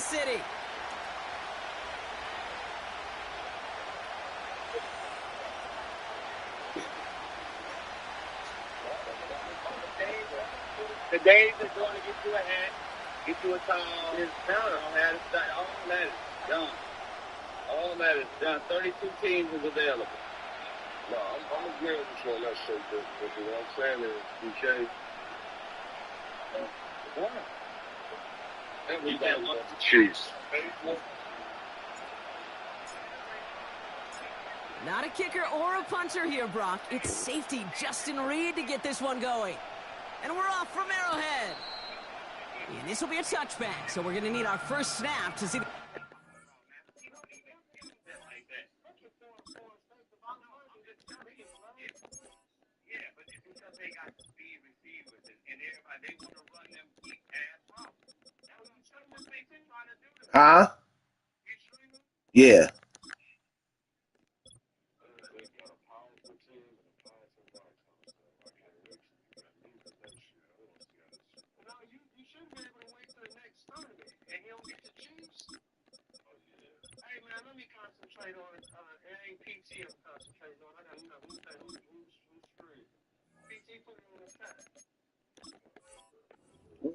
City. The days are going to get you a hat, get you a towel. It's done. All that is done. All that is done. 32 teams is available. No, I'm agreeing with you on that shit, but what I'm saying is, BK, why? Everybody wants the Chiefs. Not a kicker or a puncher here, Brock. It's safety Justin Reed to get this one going. And we're off from Arrowhead. And this will be a touchback, so we're going to need our first snap to see. Huh? Yeah.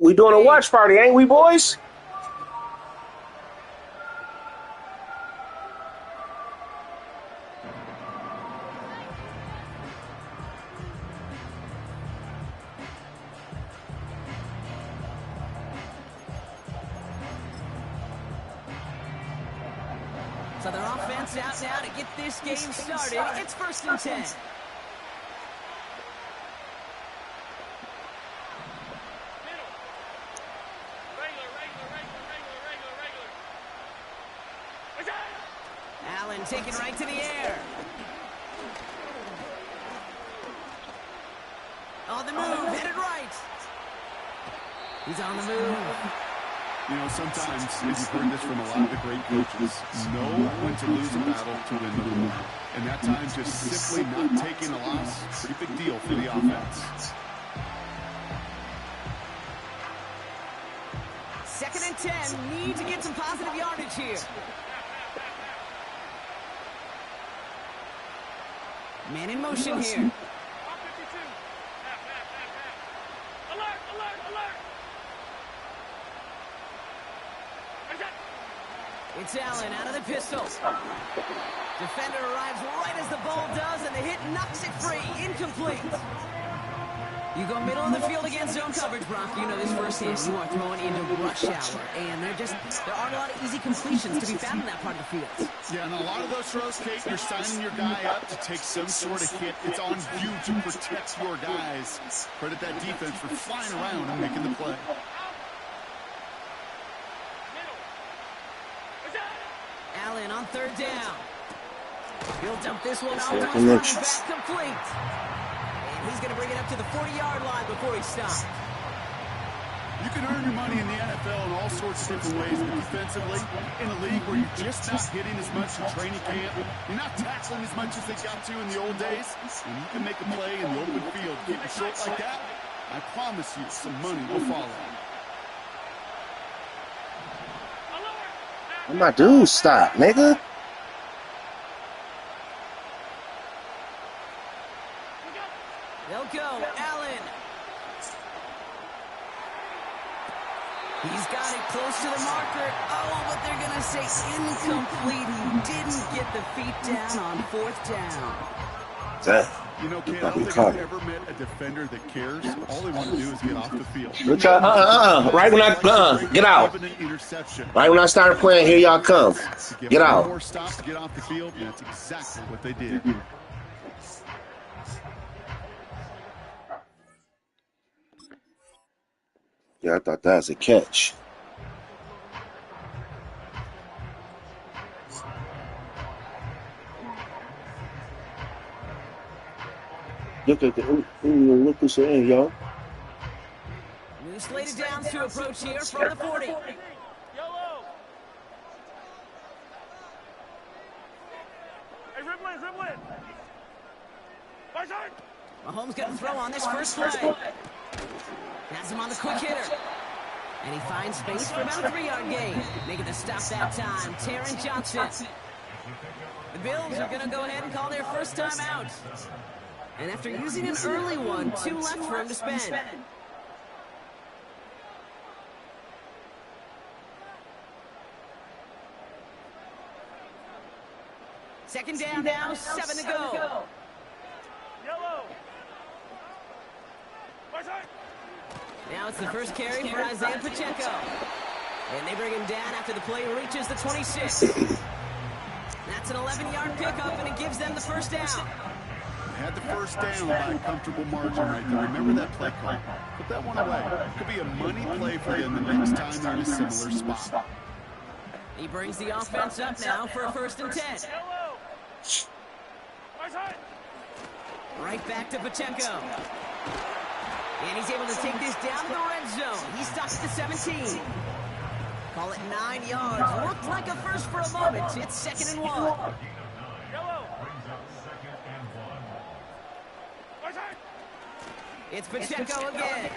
We doing a watch party, ain't we, boys? So their offense out now to get this game started. It's 1st and 10. Allen taken right to the air. On the move, headed right. He's on the move. You know, sometimes, as you've heard this from a lot of the great coaches, know when to lose a battle to win the war. And that time, just simply not taking a loss, pretty big deal for the offense. 2nd and 10, need to get some positive yardage here. Man in motion here. It's Allen out of the pistol. Defender arrives right as the ball does, and the hit knocks it free. Incomplete. You go middle of the field against zone coverage, Brock. You know this firsthand. You are throwing into rush hour, and there aren't a lot of easy completions to be found in that part of the field. Yeah, and a lot of those throws, Kate, you're signing your guy up to take some sort of hit. It's on you to protect your guys. Credit that defense for flying around and making the play. Allen on 3rd down. He'll dump this one off to his running back, complete. And he's going to bring it up to the 40-yard line before he stops. You can earn your money in the NFL in all sorts of different ways, but defensively, in a league where you're just not hitting as much in training camp, you're not tackling as much as they got to in the old days, and you can make a play in the open field, getting short like that, I promise you some money will follow. My dude, stop, nigga. They'll go. Allen. He's got it close to the marker. Oh, but they're going to say incomplete. He didn't get the feet down on 4th down. You know, Kate, I don't think I've ever met a defender that cares. All they want to do is get off the field. Right when I get out. Right when I started playing, here y'all come. Get out. More stops to get off the field, and that's exactly what they did. Yeah, I thought that was a catch. Look this in, y'all. New slated downs to approach here from the 40. Yellow. Hey, dribble in. Mahomes got to throw on this first play. Has him on the quick hitter. And he finds space for about a 3-yard gain. Making the stop that time, Taron Johnson. The Bills are going to go ahead and call their first time out. And after using an early one, 2 left for him to spend. Second down now, 7 to go. Yellow. Now it's the first carry for Isaiah Pacheco. And they bring him down after the play reaches the 26. That's an 11-yard pickup, and it gives them the first down. They had the first down by a comfortable margin right there. Remember that play call. Put that one away. Could be a money play for them the next time they're in a similar spot. He brings the offense up now for a 1st and 10. Right back to Pacheco. And he's able to take this down to the red zone. He stops at the 17. Call it 9 yards. Looked like a first for a moment. It's 2nd and 1. It's Pacheco again.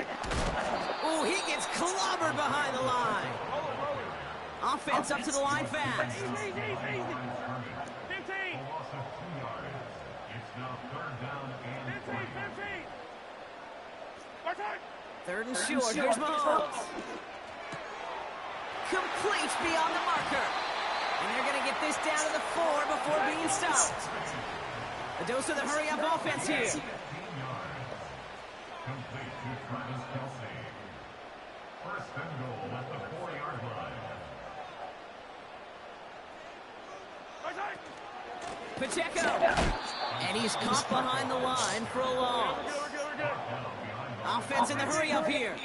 Ooh, he gets clobbered behind the line. Offense up to the line fast. 15. 3rd and short. Here's Mahomes. Complete beyond the marker. And they're going to get this down to the 4 before being stopped. A dose of the hurry-up offense here. Pacheco. And he's caught behind the line for a loss. Offense in the hurry-up here.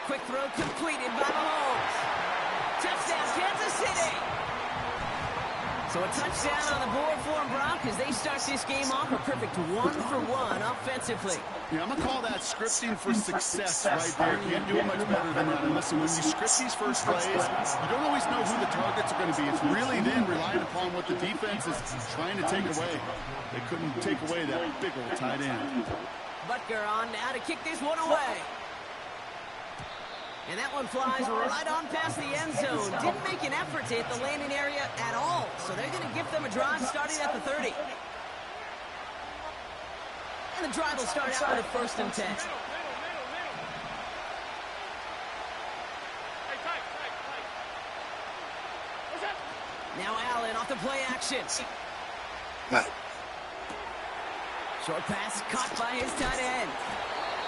Quick throw completed by Mahomes. Touchdown, Kansas City. So a touchdown on the board for them, Brock, as they start this game off a perfect 1-for-1 offensively. Yeah, I'm going to call that scripting for success right there. Can't do much better than that. And listen, when you script these first plays, you don't always know who the targets are going to be. It's really then relying upon what the defense is trying to take away. They couldn't take away that big old tight end. Butker on now to kick this one away. And that one flies right on past the end zone. Didn't make an effort to hit the landing area at all. So they're going to give them a drive starting at the 30. And the drive will start out with a 1st and 10. Now Allen off the play action. Short pass caught by his tight end.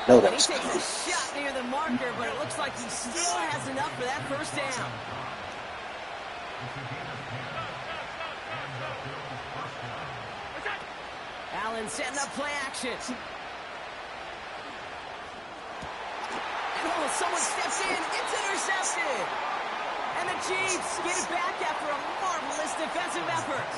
No, And he that's takes a shot near the marker, but it looks like he still has enough for that 1st down. Allen setting up play action. Oh, someone steps in. It's intercepted. And the Chiefs get it back after a marvelous defensive effort.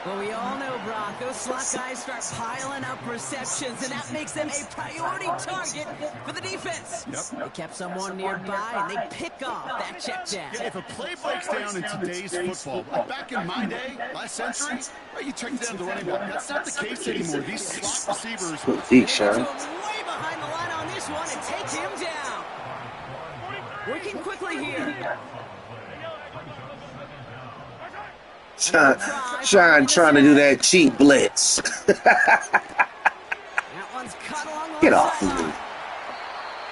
Well, we all know, Brock, those slot guys start piling up receptions, and that makes them a priority target for the defense. Yep. They kept someone nearby, and they pick off that check down. Yeah, if a play breaks down in today's football, like back in my day, last century, you check down the running back. That's not the case anymore. These slot receivers. deep, Sean. Way behind the line on this one and take him down. Working quickly here. Sean trying to do that cheap blitz. That one's cut along the Get off of sideline. me.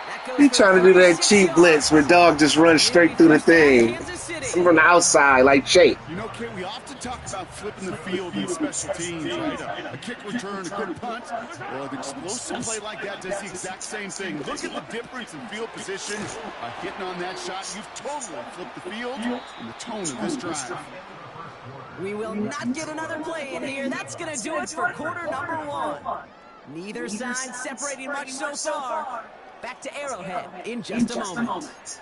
That goes He for trying to do that 46 cheap yards. blitz where dog just runs straight through the thing. Kansas City. From the outside like Jake. You know, Kit, we often talk about flipping the field in special teams, right? A kick return, a good punt, or an explosive play like that does the exact same thing. Look at the difference in field position. By hitting on that shot, you've totally flipped the field and the tone of this drive. We will not get another play in here. That's going to do it for quarter number 1. Neither side separating much so far. Back to Arrowhead in just a moment.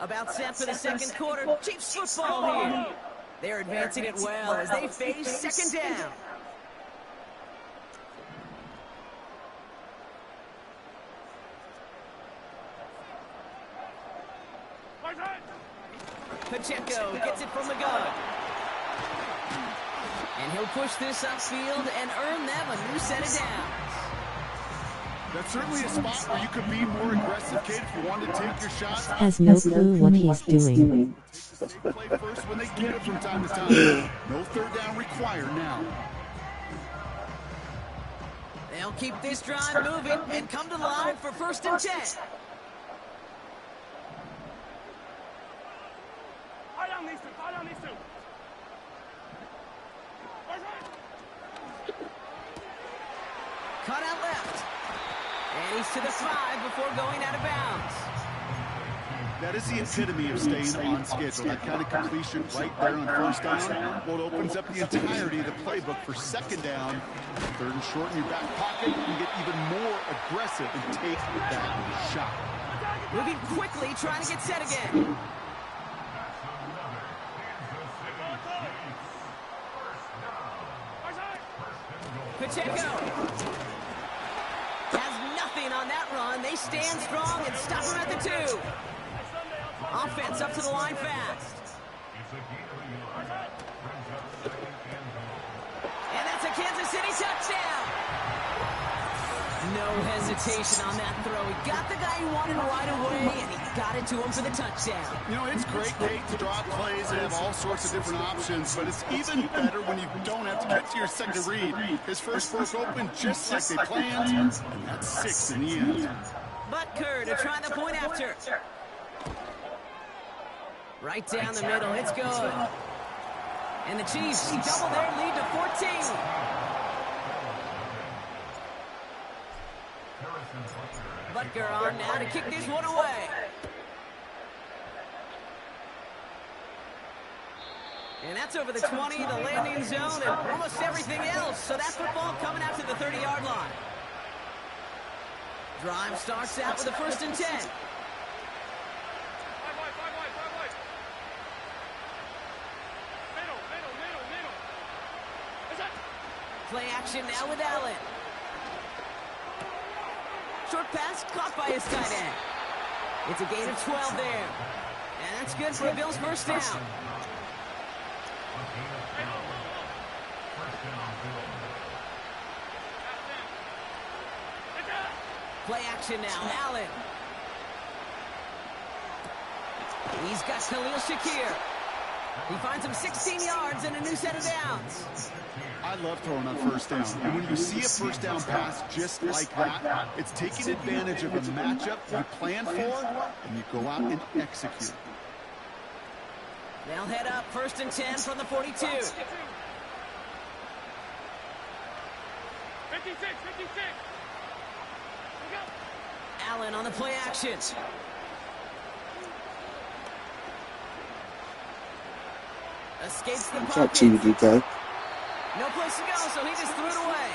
About set for the second quarter. Chiefs football here. They're advancing it well as they face 2nd down. Pacheco gets it from the gun. And he'll push this upfield and earn them a new set of downs. That's certainly a spot where you could be more aggressive, Kate, if you wanted to take your shots. Has no clue what he's doing. They play first when they get it from time to time. No third down required now. They'll keep this drive moving and come to the line for 1st and 10. Cut out left. And he's to the 5 before going out of bounds. That is the epitome of staying on schedule. That kind of completion right there on 1st down. Well, it opens up the entirety of the playbook for 2nd down. 3rd and short in your back pocket. You can get even more aggressive and take that shot. Moving quickly, trying to get set again. Pacheco has nothing on that run. They stand strong and stop him at the 2. Offense up to the line fast. And that's a Kansas City touchdown. No hesitation on that throw. He got the guy he wanted right away, and he got it to him for the touchdown. You know, it's great, Kate, to draw plays and have all sorts of different options, but it's even better when you don't have to get to your second read. His first broke open just like they planned, and that's 6 in the end. Butker to try the point after. Right down the middle. It's good. And the Chiefs double their lead to 14. Butker on now to kick this one away. And that's over the 20, the landing zone, and almost everything else. So that football coming out to the 30-yard line. Drive starts out with a 1st and 10. Play action now with Allen. Short pass caught by his tight end. It's a gain of 12 there. And that's good for a Bills 1st down. Play action now, Allen. He's got Khalil Shakir. He finds him 16 yards and a new set of downs. I love throwing on 1st down. And when you see a 1st down pass just like that, it's taking advantage of a matchup you plan for, and you go out and execute. They'll head up 1st and 10 from the 42. 56. Allen on the play action. Escapes the pocket. No place to go, so he just threw it away.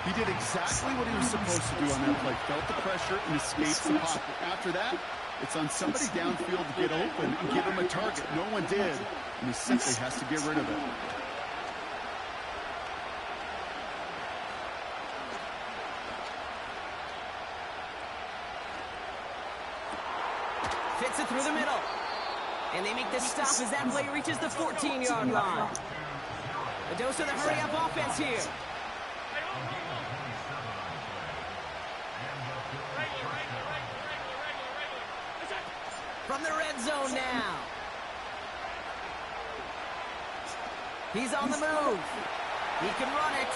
He did exactly what he was supposed to do on that play. Felt the pressure and escaped the pocket. After that, it's on somebody downfield to get open and give him a target. No one did, and he simply has to get rid of it. Fits it through the middle. And they make the stop as that play reaches the 14-yard line. A dose of the hurry-up offense here. From the red zone now. He's on the move. He can run it.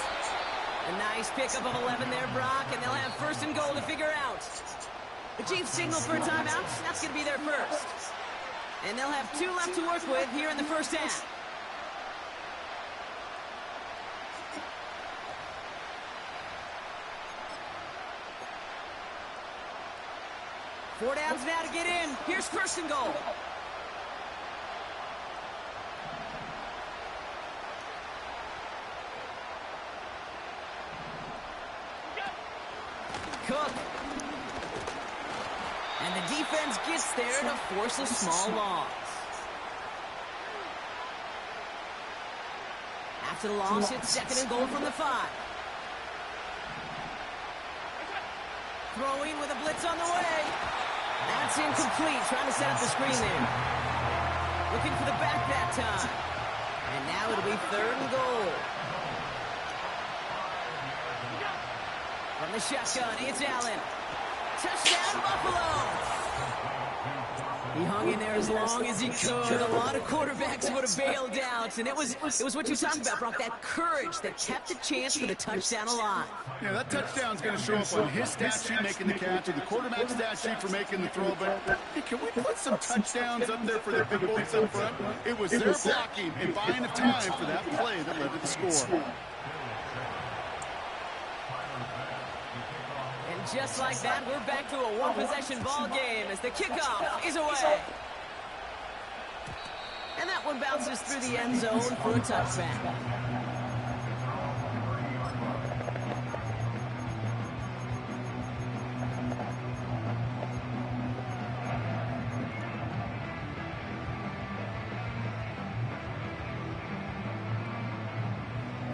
A nice pickup of 11 there, Brock, and they'll have 1st and goal to figure out. The Chiefs signal for a timeout. That's going to be their first. And they'll have 2 left to work with here in the 1st half. Four downs now to get in. Here's 1st and goal. Cook. And the defense gets there to force a small loss. After the loss, it's 2nd and goal from the 5. Throwing with a blitz on the way. That's It's incomplete, trying to set up the screen there. Looking for the back that time. And now it'll be 3rd and goal. From the shotgun, it's Allen. Touchdown, Buffalo! He hung in there as long as he could. A lot of quarterbacks would have bailed out. And it was what you talked about, Brock, that courage that kept the chance for the touchdown alive. Yeah, that touchdown's going to show up on his stat sheet making the catch or the quarterback stat sheet for making the throw. But hey, can we put some touchdowns up there for the big boys up front? It was their blocking and buying of time for that play that led to the score. Just like that, we're back to a one-possession ball game as the kickoff is away. And that one bounces through the end zone for a touchback.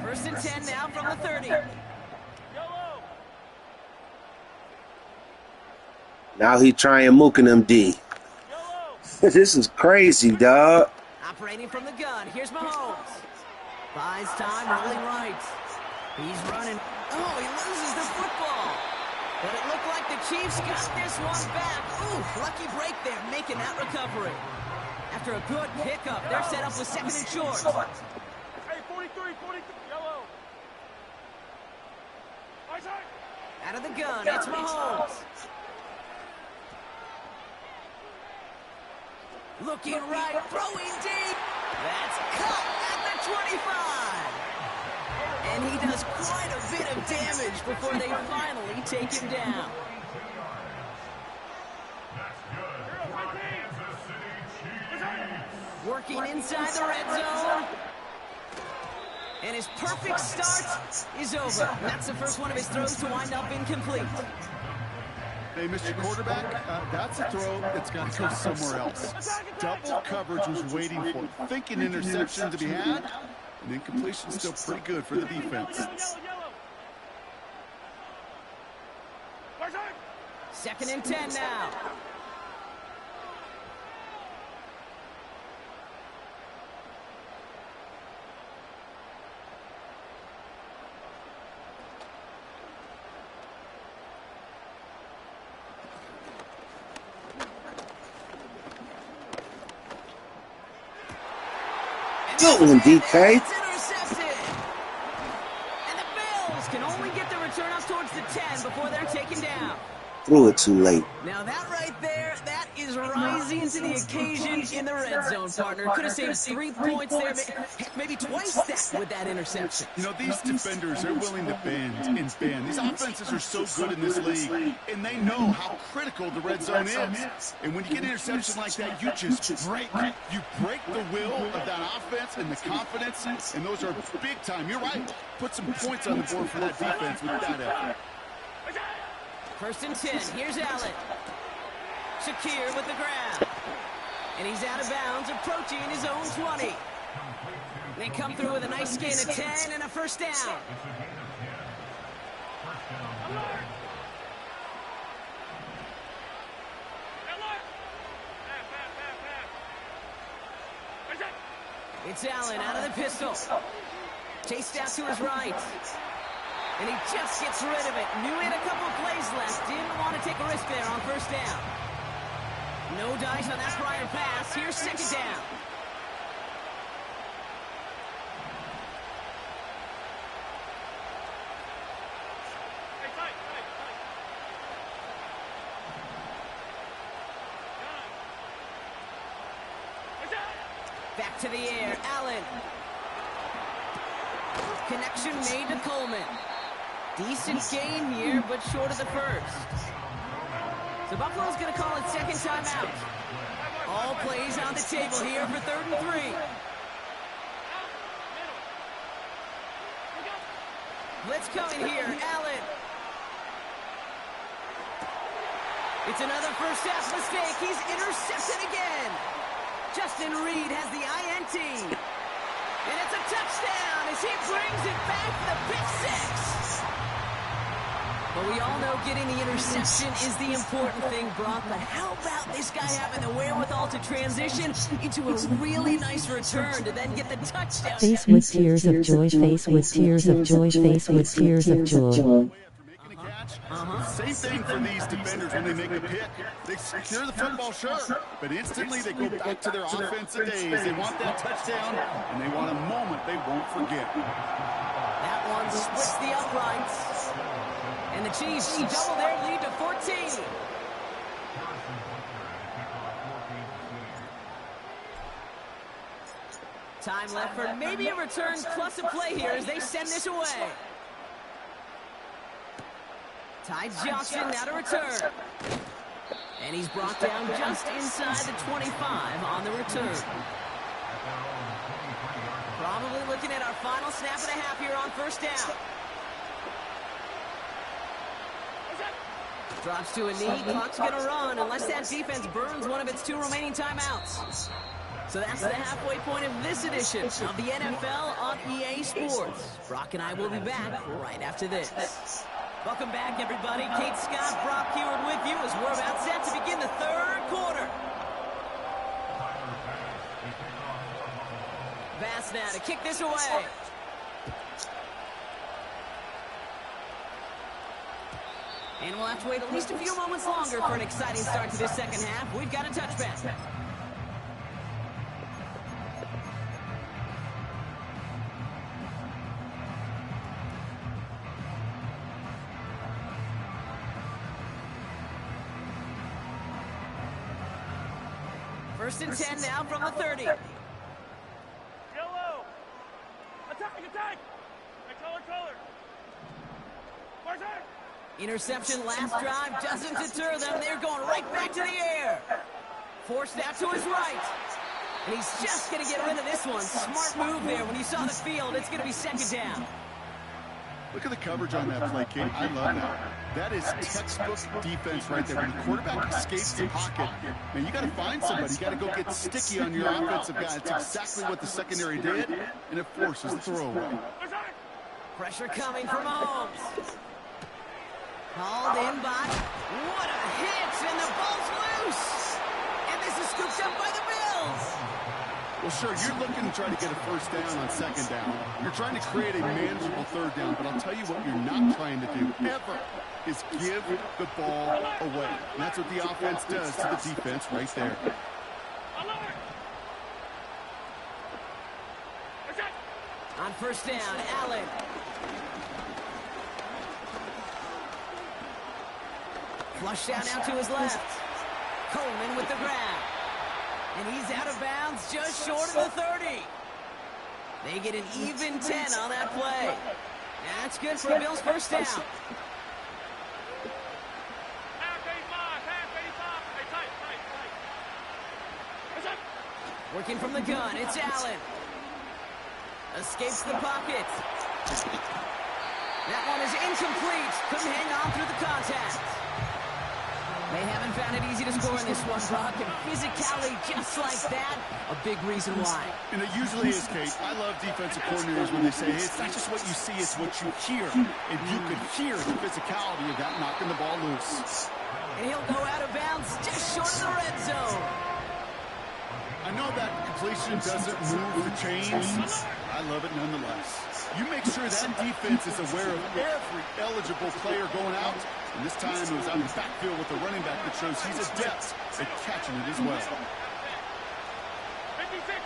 First and 10 now from the 30. Now he trying mooking them D. This is crazy, dog. Operating from the gun. Here's Mahomes. Buys time, rolling right. He's running. Oh, he loses the football. But it looked like the Chiefs got this one back. Ooh, lucky break there, making that recovery. After a good pickup, they're set up with 2nd and short. Hey, 43, yellow. Out of the gun, it's Mahomes. Looking right, throwing deep. That's cut at the 25. And he does quite a bit of damage before they finally take him down. Working inside the red zone. And his perfect start is over. That's the first one of his throws to wind up incomplete. Hey, Mr. Quarterback, that's a throw that's got to go somewhere else. Double coverage was waiting for it. Thinking interception to be had, and incompletion's still pretty good for the defense. 2nd and 10 now. Good one, DK. It's intercepted. And the Bills can only get the return up towards the 10 before they're taken down. Threw it too late. Now that right there, that is rising to the occasion in the red zone, partner. Could have saved 3 points there, maybe twice that with that interception. You know, these defenders, they're willing to bend and bend. These offenses are so good in this league, and they know how critical the red zone is. And when you get an interception like that, you just break. You break the will of that offense and the confidence, and those are big time. You're right. Put some points on the board for that defense with that effort. 1st and 10. Here's Allen. Shakir with the grab. And he's out of bounds, approaching his own 20. They come through with a nice gain of 10 and a first down. It's Allen out of the pistol. Chased out to his right. And he just gets rid of it. Knew he had a couple of plays left. Didn't want to take a risk there on first down. No dice on that prior pass. Here's 2nd down. Back to the air. Allen. Connection made to Coleman. Decent gain here, but short of the first. So Buffalo's going to call it 2nd timeout. All plays on the table here for 3rd and 3. Blitz coming here. Allen. It's another first half mistake. He's intercepted again. Justin Reed has the INT. And it's a touchdown as he brings it back, the pick 6. Well, we all know getting the interception is the important thing, Brock, but how about this guy having the wherewithal to transition into a really nice return to then get the touchdown? Face with tears of joy, face with tears of joy, face with tears of joy. Same thing for these defenders when they make a pick. They secure the football, sure, but instantly they go back to their offensive days. They want that touchdown, and they want a moment they won't forget. That one splits the uprights. And the Chiefs double their lead to 14. Time left for maybe a return plus a play here as they send this away. Ty Johnson now to return. And he's brought down just inside the 25 on the return. Probably looking at our final snap and a half here on first down. Drops to a knee, clock's gonna run unless that defense burns one of its 2 remaining timeouts. So that's the halfway point of this edition of the NFL on EA Sports. Brock and I will be back right after this. Welcome back, everybody. Kate Scott, Brock Heward with you as we're about set to begin the third quarter. Bass now to kick this away. And we'll have to wait at least a few moments longer for an exciting start to this second half. We've got a touchback. First and 10 now from the 30. Yellow. Attack, attack. Color. Martin. Interception last drive doesn't deter them. They're going right back to the air. Forced out to his right. And he's just going to get rid of this one. Smart move there. When you saw the field, it's going to be second down. Look at the coverage on that play, Kate. I love that. That is textbook defense right there. When the quarterback escapes the pocket, man, you got to find somebody. You got to go get sticky on your offensive guy. It's exactly what the secondary did, and it forces the throwaway. Pressure coming from Mahomes. Hauled in by, what a hit, and the ball's loose. And this is scooped up by the Bills. Well, sure, you're looking to try to get a first down on second down. You're trying to create a manageable third down, but I'll tell you what you're not trying to do ever is give the ball away. And that's what the offense does to the defense right there. On first down, Allen. Flush down now to his left. Coleman with the grab. And he's out of bounds just short of the 30. They get an even 10 on that play. That's good for the Bills' first down. Working from the gun, it's Allen. Escapes the pocket. That one is incomplete. Couldn't hang on through the contact. They haven't found it easy to score in this one, Brock, and physicality just like that, a big reason why. And it usually is, Kate. I love defensive coordinators when they say, hey, it's not just what you see, it's what you hear. And you could hear the physicality of that knocking the ball loose. And he'll go out of bounds just short of the red zone. I know that completion doesn't move the chains. I love it nonetheless. You make sure that defense is aware of every eligible player going out. And this time it was out in the backfield with the running back that shows he's adept at catching it as well. 56.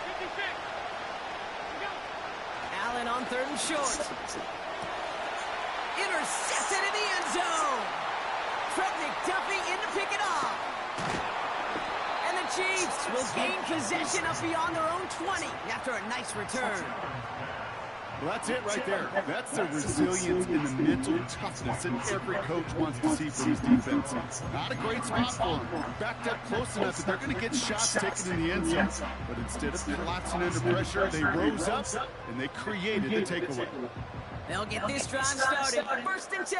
Allen on third and short. Intercepted in the end zone. Fred McDuffie in to pick it off. And the Chiefs will gain possession up beyond their own 20 after a nice return. Well, that's it right there. That's the resilience and the mental toughness that every coach wants to see from his defense. Not a great spot for them. Backed up close enough that they're going to get shots taken in the end zone. But instead of collapsing under pressure, they rose up and they created the takeaway. They'll get this drive started. First and 10.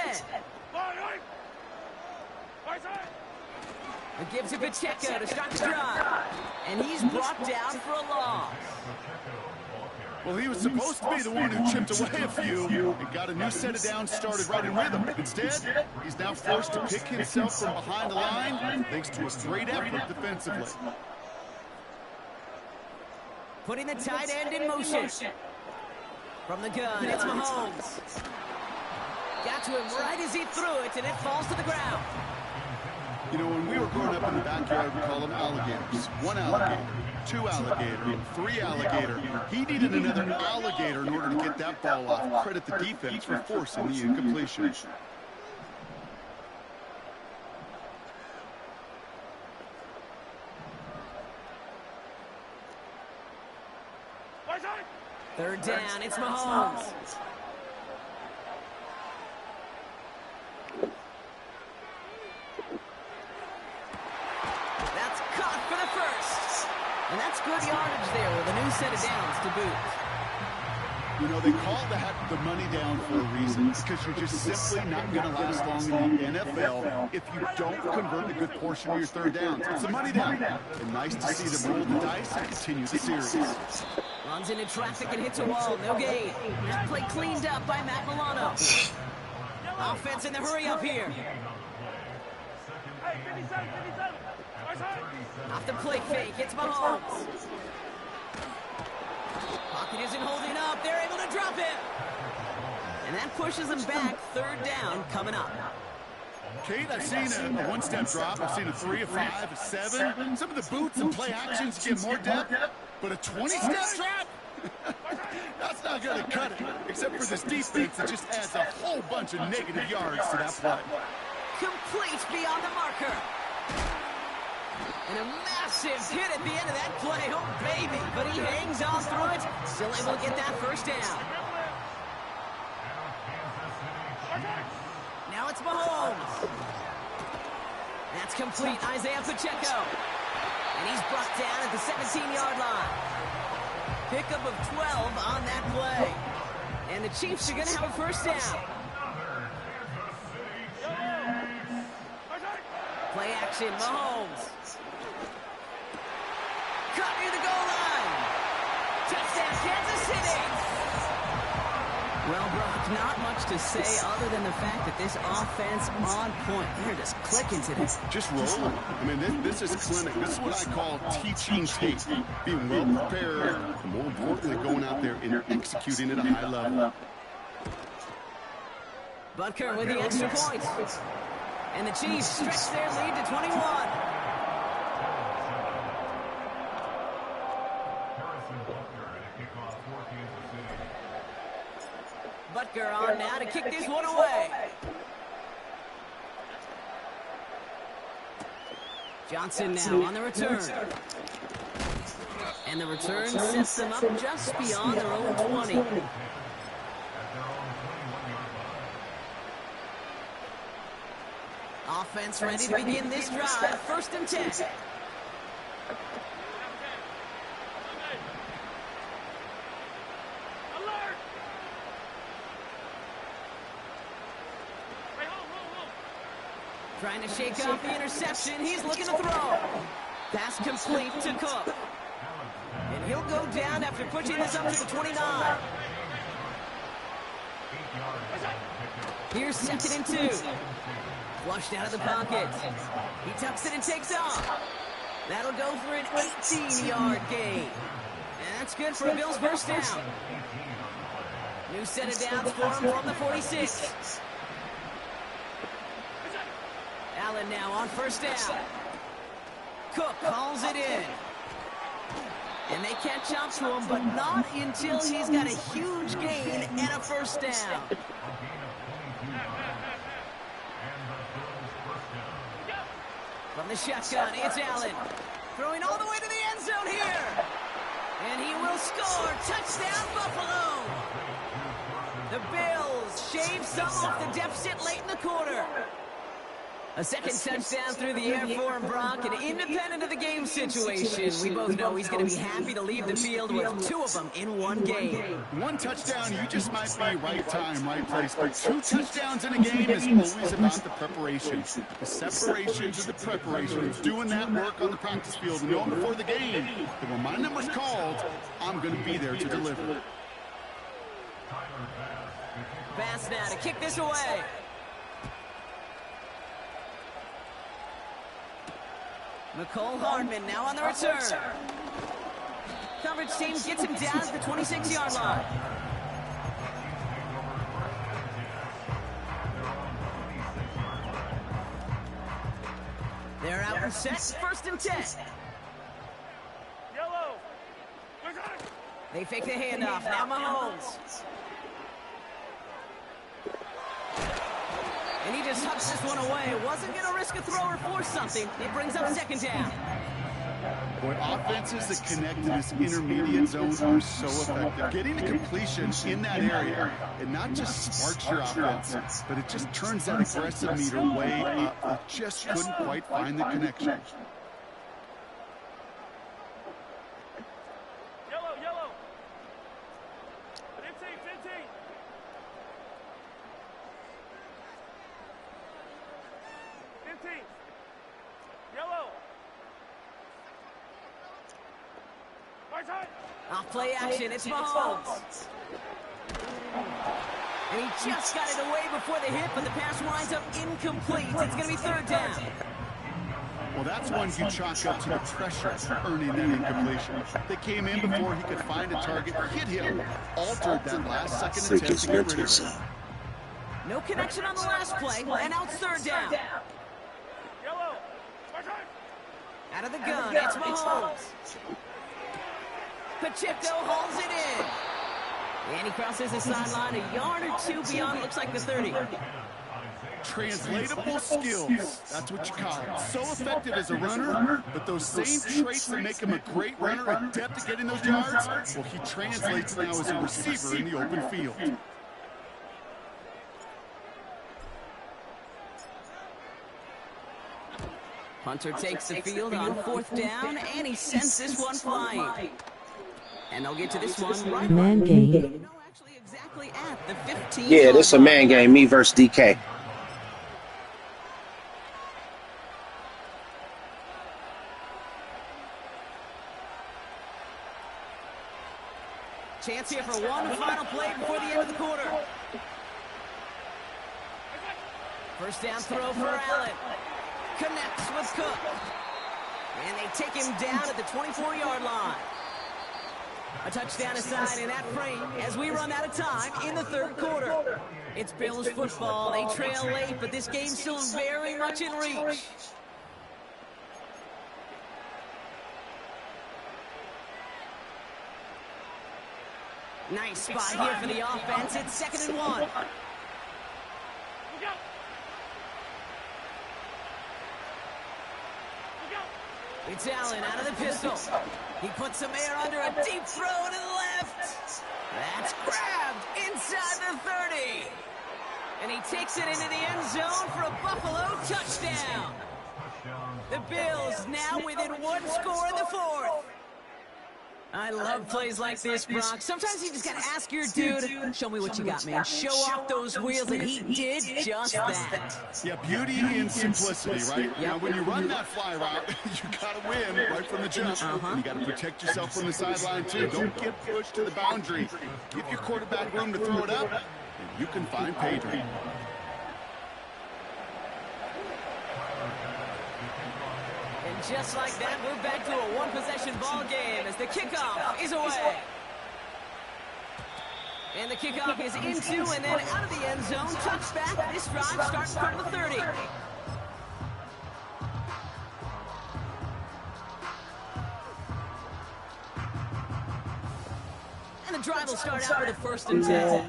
It gives it Pacheco to start the drive. And he's brought down for a loss. Well, he was supposed to be the one who chipped away a few and got a new set of downs started right in rhythm. Instead, he's now forced to pick himself from behind the line thanks to a great effort defensively. Putting the tight end in motion. From the gun, it's Mahomes. Got to him right as he threw it, and it falls to the ground. You know, when we were growing up in the backyard, we called them alligators. 1 alligator, 2 alligator, 3 alligator. He needed another alligator in order to get that ball off. Credit the defense for forcing the incompletion. Third down, it's Mahomes. That's caught for the first. And that's good yardage there with a new set of downs to boot. You know, they call that the money down for a reason, because you're just simply not going to last long in the NFL if you don't convert a good portion of your third downs. It's a money down. And nice to see them roll the dice and continue the series. Runs into traffic and hits a wall. No gain. That play cleaned up by Matt Milano. Offense in the hurry up here. Off the play fake. It's Mahomes. Pocket isn't holding up. They're able to drop him. And that pushes them back. Third down coming up. Kate, I've seen a one-step drop. I've seen a 3, a 5, a 7. Some of the boots and play actions get more depth. But a 20-step drop? That's not going to cut it. Except for this defense that just adds a whole bunch of negative yards to that play. Complete beyond the marker. And a massive hit at the end of that play. Oh, baby. But he hangs on through it. Still able to get that first down. Now it's Mahomes. That's complete. Isaiah Pacheco. And he's brought down at the 17-yard line. Pickup of 12 on that play. And the Chiefs are going to have a first down. Play action, Mahomes. Cut near the goal line. Touchdown, Kansas City. Well, Brock, not much to say other than the fact that this offense on point. They're just clicking today. Just rolling. I mean, this is clinic. This is what I call teaching tape. Being well prepared, and more importantly, going out there and executing at a high level. Butker with the extra point. And the Chiefs stretch their lead to 21. Butker on now to kick this one away. Johnson now on the return. And the return sets them up just beyond their own 20. Offense ready to begin this drive. First and 10. Trying to shake off the interception. He's looking to throw. Pass complete to Cook. And he'll go down after pushing this up to the 29. Here's 2nd and 2. Flushed out of the pocket. He tucks it and takes off. That'll go for an 18-yard gain. And that's good for a Bills first down. New set of downs for him from the 46. Allen now on first down. Cook calls it in. And they catch up to him, but not until he's got a huge gain and a first down. From the shotgun, it's Allen. Throwing all the way to the end zone here. And he will score. Touchdown, Buffalo. The Bills shave some off the deficit late in the quarter. A second touchdown through the air for him, Brock, and independent of the game situation, we both know he's going to be happy to leave the field with 2 of them in one game. 1 touchdown, you just might be right time, right place, but 2 touchdowns in a game is always about the preparation. The separation to the preparation, doing that work on the practice field, knowing before the game that when my number's called, I'm going to be there to deliver. Pass now to kick this away. Nicole Hardman now on the return. Coverage team gets him down at the 26-yard line. They're out and set. First and 10. Yellow. They fake the handoff. Now Mahomes. And he just hucks this one away. Wasn't going to risk a throw or force something. It brings up second down. Boy, offenses that connect in this intermediate zone are so effective. Getting a completion in that area, it not just sparks your offense, but it just turns that aggressive meter way up. It just couldn't quite find the connection. Yellow, yellow. 15, 15. Yellow. Off play action, it's Mahomes. And he just got it away before the hit, but the pass winds up incomplete. It's going to be third down. Well, that's one you chalk up to the pressure earning that incompletion. They came in before he could find a target, hit him, altered that last second attempt to get rid of it. No connection on the last play, and out third down. Yellow. Out of the gun, it's Mahomes. Pacheco hauls it in. And he crosses the sideline a yard or two beyond, looks like the 30. Translatable skills, that's what you call it. So effective as a runner, but those same traits that make him a great runner, adept at getting those yards, well, he translates now as a receiver in the open field. Hunter takes the field on fourth down, and he sends this one flying. And they'll get to this one right. Man game. No, actually exactly at the 15. Yeah, this is a man game, me versus DK. Chance here for one final play before the end of the quarter. First down throw for Allen. Connects with Cook. And they take him down at the 24-yard line. A touchdown aside in that frame as we run out of time in the third quarter. It's Bills football. They trail late, but this game's still very much in reach. Nice spot here for the offense. It's 2nd and 1. It's Allen out of the pistol. He puts some air under a deep throw to the left. That's grabbed inside the 30. And he takes it into the end zone for a Buffalo touchdown. The Bills now within one score in the fourth. I love plays like this, Brock. Sometimes you just got to ask your dude, show me what you got, man. Show off those wheels, and he did just that. Yeah, beauty in simplicity, right? Yep. Now, when you run that fly route, you got to win right from the jump. And you got to protect yourself from the sideline, too. Don't get pushed to the boundary. Give your quarterback room to throw it up, and you can find pay dirt. Just like that, we're back to a one-possession ball game as the kickoff is away. And the kickoff is into and then out of the end zone. Touchback. This drive starts from the 30. And the drive will start out with a 1st and 10.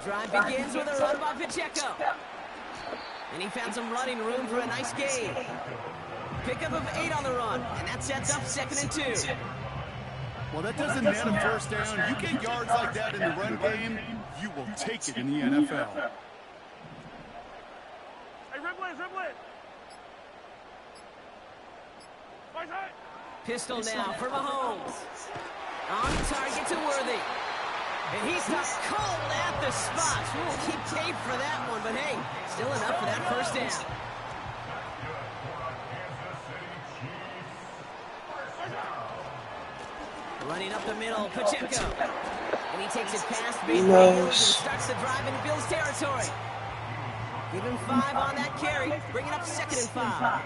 Drive begins with a run by Pacheco. And he found some running room for a nice gain. Pickup of 8 on the run, and that sets up 2nd and 2. Well, that doesn't net a first down. You get yards like that in the run game, you will take it in the NFL. Hey, dribble it. Pistol now for Mahomes. On target to Worthy. And he's not cold at the spot. We'll keep tape for that one, but hey, still enough for that first down. Running up the middle, Pacheco. And he takes it past midfield and starts to drive into Bill's territory. Give him 5 on that carry, bringing up 2nd and 5.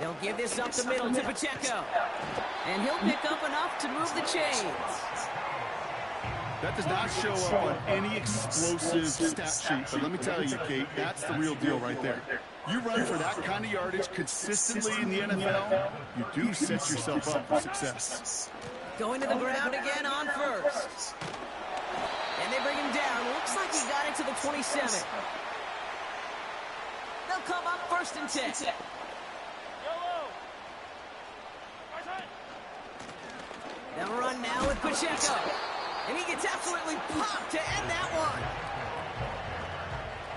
They'll give this up the middle to Pacheco. And he'll pick up enough to move the chains. That does not show up on any explosive stat sheet, but let me tell you, Kate, that's the real deal right there. You run for that kind of yardage consistently in the NFL, you do set yourself up for success. Going to the ground again on first. And they bring him down. Looks like he got it to the 27. They'll come up 1st and 10. They'll run now with Pacheco. And he gets absolutely popped to end that one.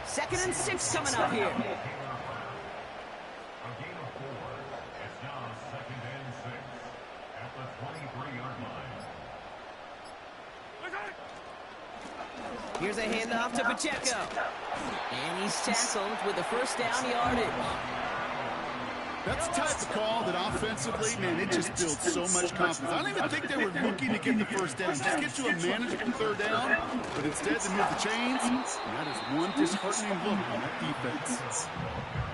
2nd and 6 coming up here. Here's a handoff to Pacheco. And he's tackled with the 1st down yardage. That's the type of call that offensively, man, it just builds so much confidence. I don't even think they were looking to get the 1st down. Just get to a manageable 3rd down, but instead they move the chains. And that is one disheartening look on that defense.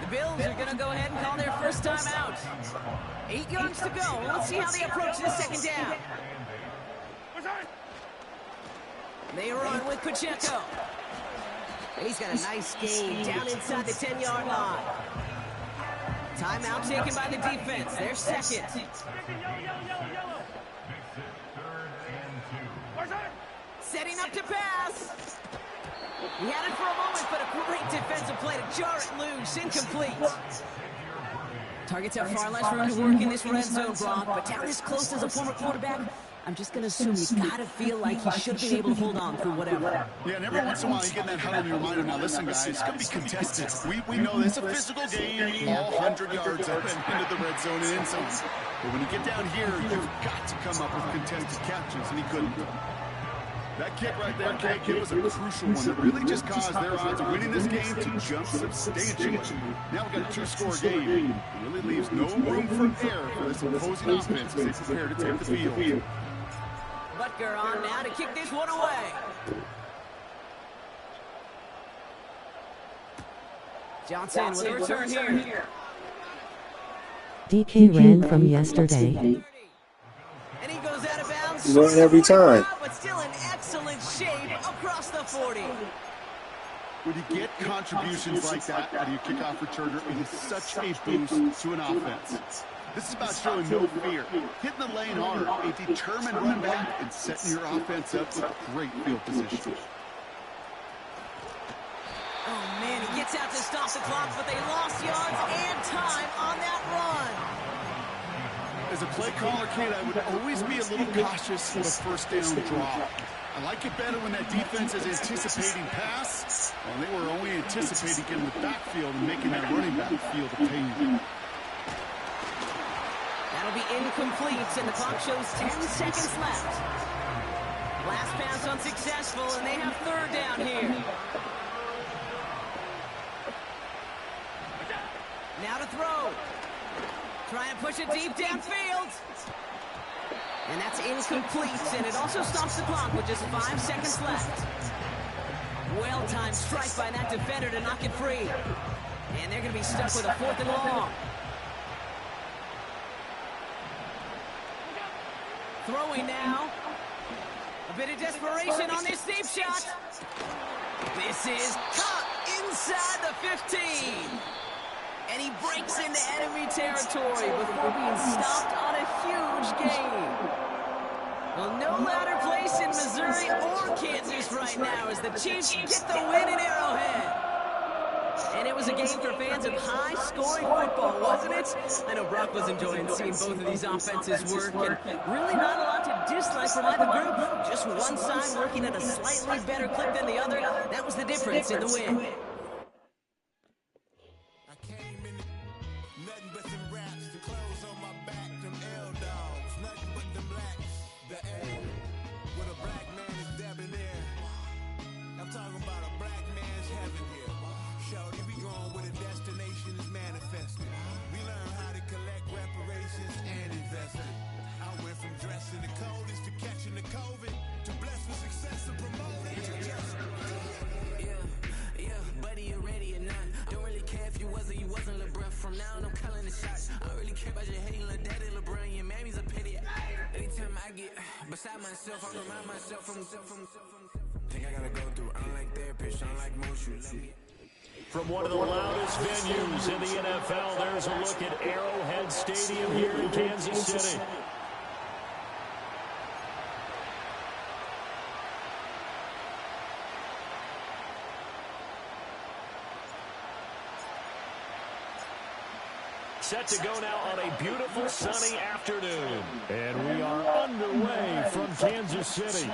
The Bills are going to go ahead and call their 1st time out. 8 yards to go. Let's see how they approach this 2nd down. They run with Pacheco. And he's got a nice gain down inside the 10-yard line. Timeout taken by the defense. They're 2nd. Setting up to pass. He had it for a moment, but a great defensive play to jar it loose. Incomplete. Targets have far less room to work in this red zone, Brock, but down this close as a former quarterback, I'm just going to assume he's got to feel like he should be able to hold on through whatever. Yeah, and every once in a while you get that huddle in your mind of, now listen, guys, it's going to be contested. We know this is a physical game, all 100 yards up and into the red zone and end zone. But when you get down here, you've got to come up with contested catches, and he couldn't. That kick right there, Kate, it was a crucial one that really just caused their odds of winning this game to jump substantially. Now we've got a 2-score game. It really leaves no room for error for this opposing offense as they prepare to take the field. Butker on now to kick this one away. Johnson with a return here. DK ran from yesterday. And he goes out of bounds. Run every time. But still in excellent shape across the 40. When you get contributions like that out of your kickoff returner, it is such a boost to an offense. This is about showing no fear, hitting the lane hard, a determined run back, and setting your offense up with great field position. Oh, man, he gets out to stop the clock, but they lost yards and time on that run. As a play caller, Kate, I would always be a little cautious of a 1st down draw. I like it better when that defense is anticipating pass, while they were only anticipating getting the backfield and making that running back feel the pain. That'll be incomplete, and the clock shows 10 seconds left. Last pass unsuccessful, and they have 3rd down here. Now to throw. Try and push it deep downfield. And that's incomplete, and it also stops the clock with just 5 seconds left. Well-timed strike by that defender to knock it free. And they're going to be stuck with a 4th and long. Throwing now. A bit of desperation on this deep shot. This is caught inside the 15. And he breaks into enemy territory before being stopped on a huge gain. Well, no louder place in Missouri or Kansas right now as the Chiefs get the win in Arrowhead. And it was a game for fans of high-scoring football, wasn't it? I know Brock was enjoying seeing both of these offenses work, and really not a lot to dislike from either group. Just one side working at a slightly better clip than the other. That was the difference in the win. I'm talking about a black man's heaven here. Shorty, we going where the destination is manifested. We learn how to collect reparations and invest it. I went from dressing the coldest to catching the COVID to blessed with success and promoting. Yeah, buddy, you ready or not? Don't really care if you wasn't LeBron. From now on, I'm calling the shots. I don't really care about your hating little daddy LeBron. Your mammy's a pity. Anytime I get beside myself, I remind myself from. Think I gotta go through. I don't like therapy, I don't like motion. From one of the loudest venues in the NFL, there's a look at Arrowhead Stadium here in Kansas City. Set to go now on a beautiful sunny afternoon. And we are underway from Kansas City.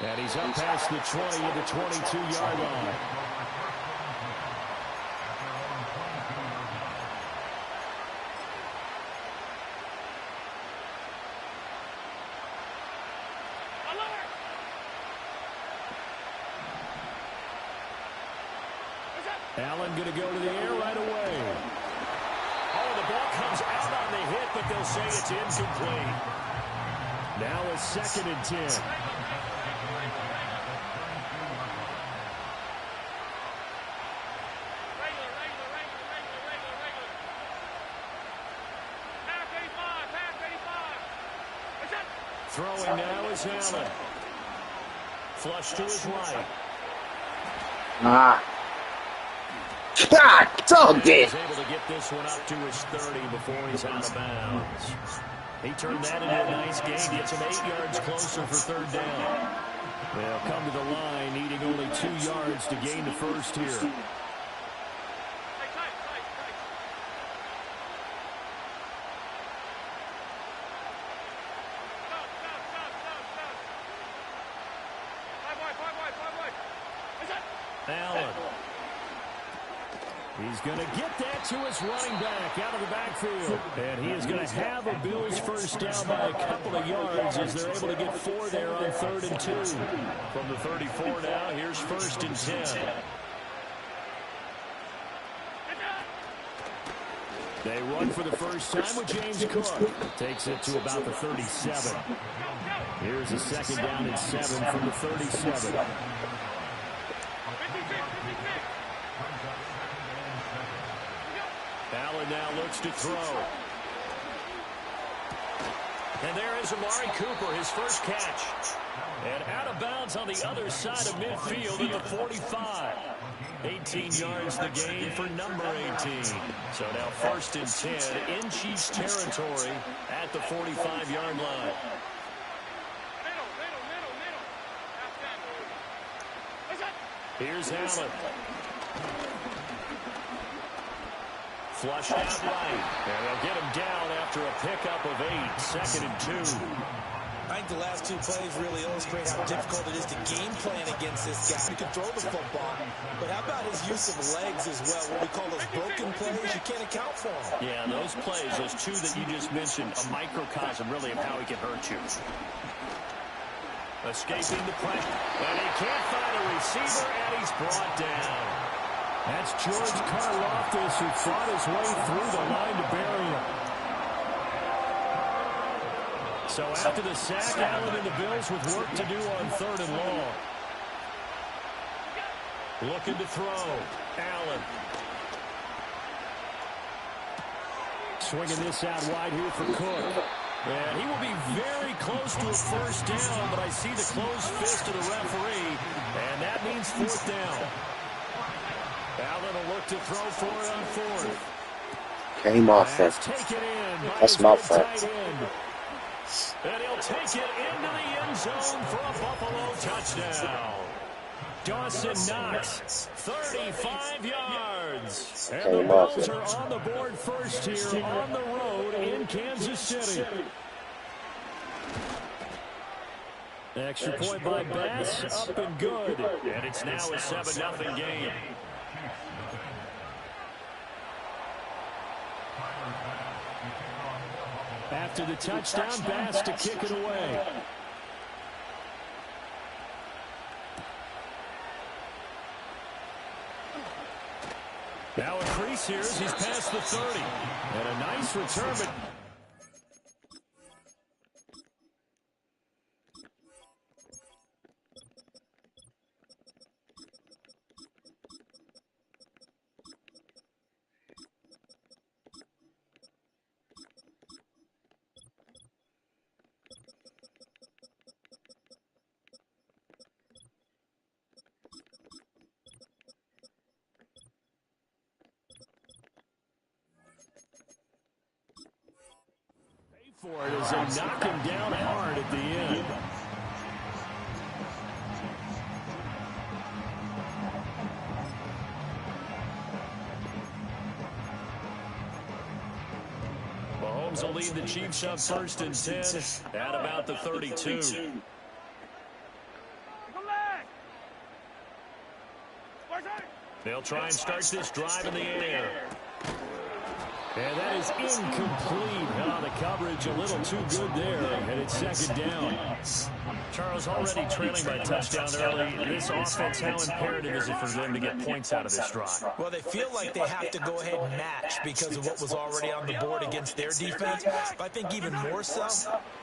And he's up past the 20 at the 22-yard line. Allen going to go to the air right away. Oh, the ball comes out on the hit, but they'll say it's incomplete. Now a 2nd and 10. Throwing now is Allen. Flush to his right. God, dog it. He's able to get this one up to his 30 before he's out of bounds. He turned that into a nice gain. Gets him 8 yards closer for 3rd down. They'll come to the line, needing only 2 yards to gain the first here. Allen. He's going to get that to his running back out of the backfield. And he is going to have a Bills first down by a couple of yards as they're able to get 4 there on 3rd and 2. From the 34 now, here's 1st and 10. They run for the first time with James Cook. Takes it to about the 37. Here's a 2nd down and 7 from the 37. Allen now looks to throw. And there is Amari Cooper, his first catch. And out of bounds on the other side of midfield at the 45. 18 yards the gain for number 18. So now 1st and 10 in Chiefs territory at the 45-yard line. Here's Allen. Flush out right. And they'll get him down after a pickup of 8. 2nd and 2. I think the last 2 plays really illustrate how difficult it is to game plan against this guy. He can throw the football, but how about his use of legs as well? What we call those broken plays, you can't account for them. Yeah, those plays, those 2 that you just mentioned, a microcosm really of how he can hurt you. Escaping the pressure. And he can't find a receiver, and he's brought down. That's George Karlaftis, who fought his way through the line to bury him. So after the sack, Allen and the Bills with work to do on 3rd and long. Looking to throw. Allen. Swinging this out wide here for Cook. And he will be very close to a first down, but I see the closed fist of the referee, and that means 4th down. Allen will look to throw for it on 4th. Game offense. That's my fault. And he'll take it into the end zone for a Buffalo touchdown. Dawson Knox, 35 yards. And the Bills are on the board first here on the road in Kansas City. Extra point by Bass, up and good. And it's now a 7-0 game. After the touchdown, Bass to kick it away. Now a crease here as he's past the 30. And a nice return, but... for it as they knock him down hard at the end. Mahomes will lead the Chiefs up 1st and 10 at about the 32. They'll try and start this drive in the air. And that is incomplete. Oh, the coverage a little too good there, and it's 2nd down. Charles, already trailing by touchdown early. This offense, how imperative is it for them to get points out of this drive? Well, they feel like they have to go ahead and match because of what was already on the board against their defense. But I think even more so,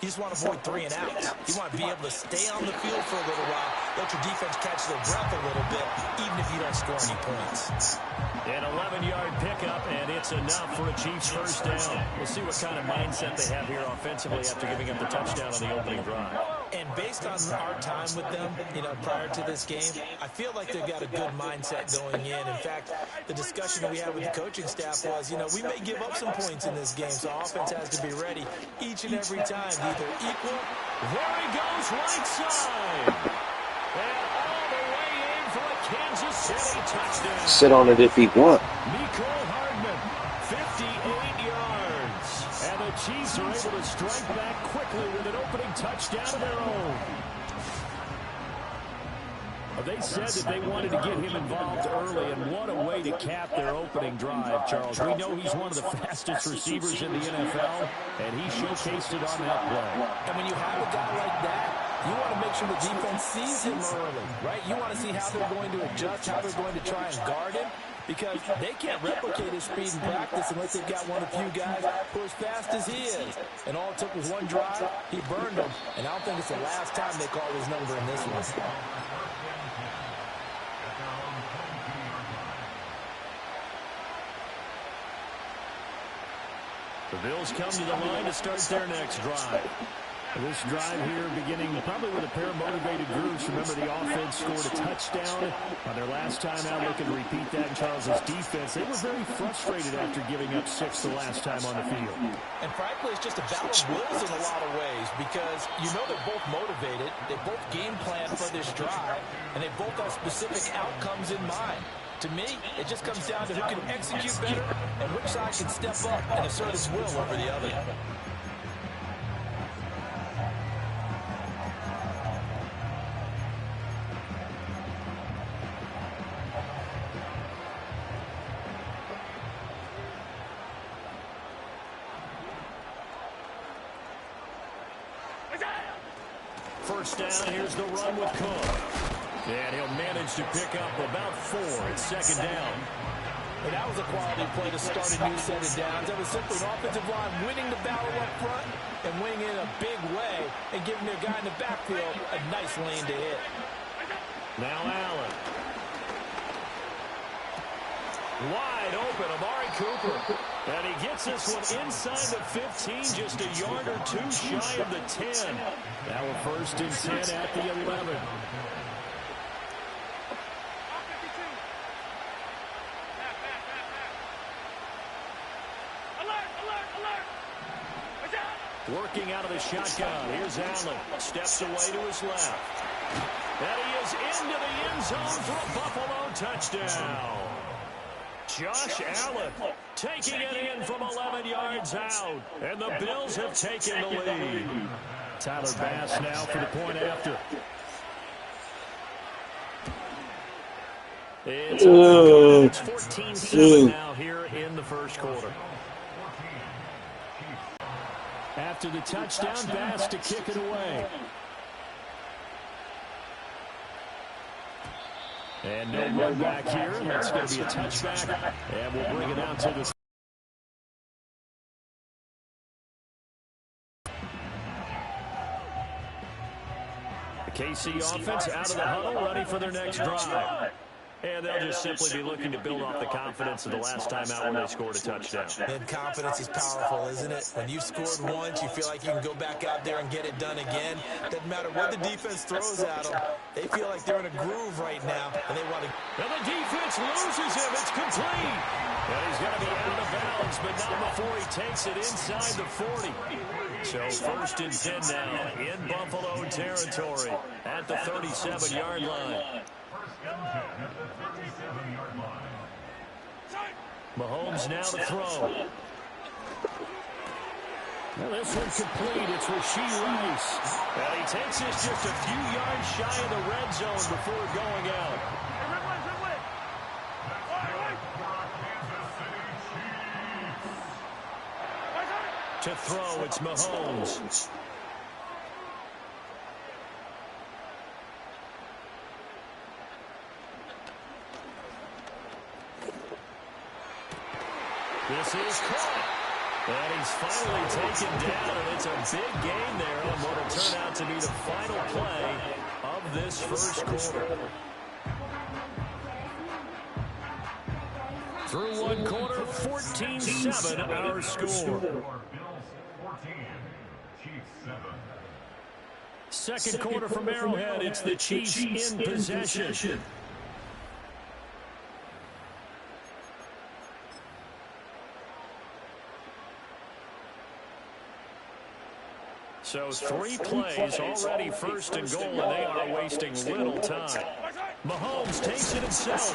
you just want to avoid 3 and outs. You want to be able to stay on the field for a little while, let your defense catch their breath a little bit, even if you don't score any points. An 11-yard pickup, and it's enough for a Chiefs 1st down. We'll see what kind of mindset they have here offensively after giving up the touchdown on the opening drive. And based on our time with them, prior to this game, I feel like they've got a good mindset going in. In fact, the discussion that we had with the coaching staff was, we may give up some points in this game, so offense has to be ready each and every time, either equal. There he goes, right side. And all the way in for a Kansas City touchdown. Sit on it if he wants. Mecole Hardman, 58 yards. And the Chiefs are able to strike back quickly with an opening touchdown of their own. They said that they wanted to get him involved early, and what a way to cap their opening drive, Charles. We know he's one of the fastest receivers in the NFL, and he showcased it on that play. And when you have a guy like that, you want to make sure the defense sees him early, right? You want to see how they're going to adjust, how they're going to try and guard him, because they can't replicate his speed in practice unless they've got one of the few guys who are as fast as he is. And all it took was one drive, he burned them, and I don't think it's the last time they call his number in this one. The Bills come to the line to start their next drive. This drive here beginning probably with a pair of motivated groups. Remember, the offense scored a touchdown on their last time out, looking to repeat that in Charles's defense. They were very frustrated after giving up 6 the last time on the field. And frankly, it's just a battle of wills in a lot of ways because they're both motivated, they both game plan for this drive, and they both have specific outcomes in mind. To me, it just comes down to who can execute better and which side can step up and assert his will over the other. First down, here's the run with Cook. And he'll manage to pick up about 4. It's 2nd down. And that was a quality play to start a new set of downs. That was simply an offensive line winning the battle up front and winning in a big way and giving their guy in the backfield a nice lane to hit. Now Allen. Wide open, Amari Cooper. And he gets this one inside the 15, just a yard or 2 shy of the 10. Now a 1st and 10 at the 11. Working out of the shotgun. Here's Allen. Steps away to his left. And he is into the end zone for a Buffalo touchdown. Josh Allen taking it in from 11 yards out. And the Bills have taken the lead. Tyler Bass now for the point after. It's 14-7 now here in the first quarter. After the touchdown, Bass to kick it away. And no run back here. That's going to be a touchback. And we'll bring it out to the... The KC offense out of the huddle, ready for their next drive. And they'll just simply be looking to build off the confidence of the last time out when they scored a touchdown. And confidence is powerful, isn't it? When you've scored once, you feel like you can go back out there and get it done again. Doesn't matter what the defense throws at them. They feel like they're in a groove right now, and they want to... And the defense loses him. It's complete. And he's going to be out of bounds, but not before he takes it inside the 40. So 1st and 10 now in Buffalo territory at the 37-yard line. Mahomes now to throw. Well, this one complete. It's Rashee Rice. And he takes this just a few yards shy of the red zone before going out. To throw, it's Mahomes. This is caught. And he's finally taken down, and it's a big gain there on what will turn out to be the final play of this first quarter. Through one quarter, 14-7 our score. Second quarter from Arrowhead, it's the Chiefs in possession. So 3 plays already, 1st and goal, and they are wasting little time. Mahomes takes it himself,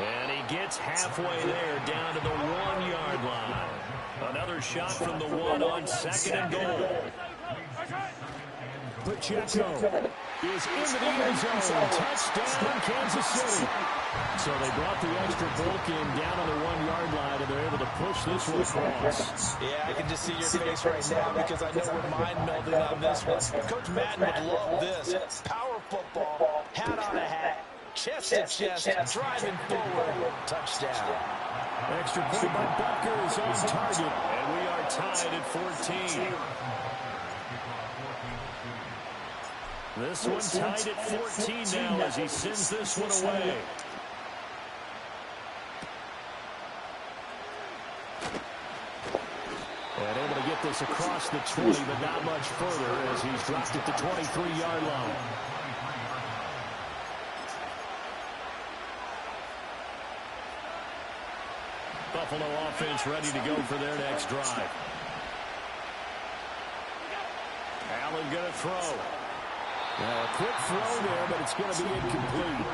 and he gets halfway there down to the 1-yard line. Another shot from the 1 on 2nd and goal. Pacheco is into the end zone. Touchdown, Kansas City. So they brought the extra bulk in down on the 1-yard line, and they're able to push this one across. Yeah, I can just see your face right now because I know we're mind-melding on this one. Coach Madden would love this. Power football, hat on a hat, chest to chest, driving forward, touchdown. Extra point by Butker is on target, and we are tied at 14. This one tied at 14 now as he sends this one away. And able to get this across the 20, but not much further as he's dropped at the 23-yard line. Buffalo offense ready to go for their next drive. Allen going to throw. Well, a quick throw there, but it's going to be incomplete.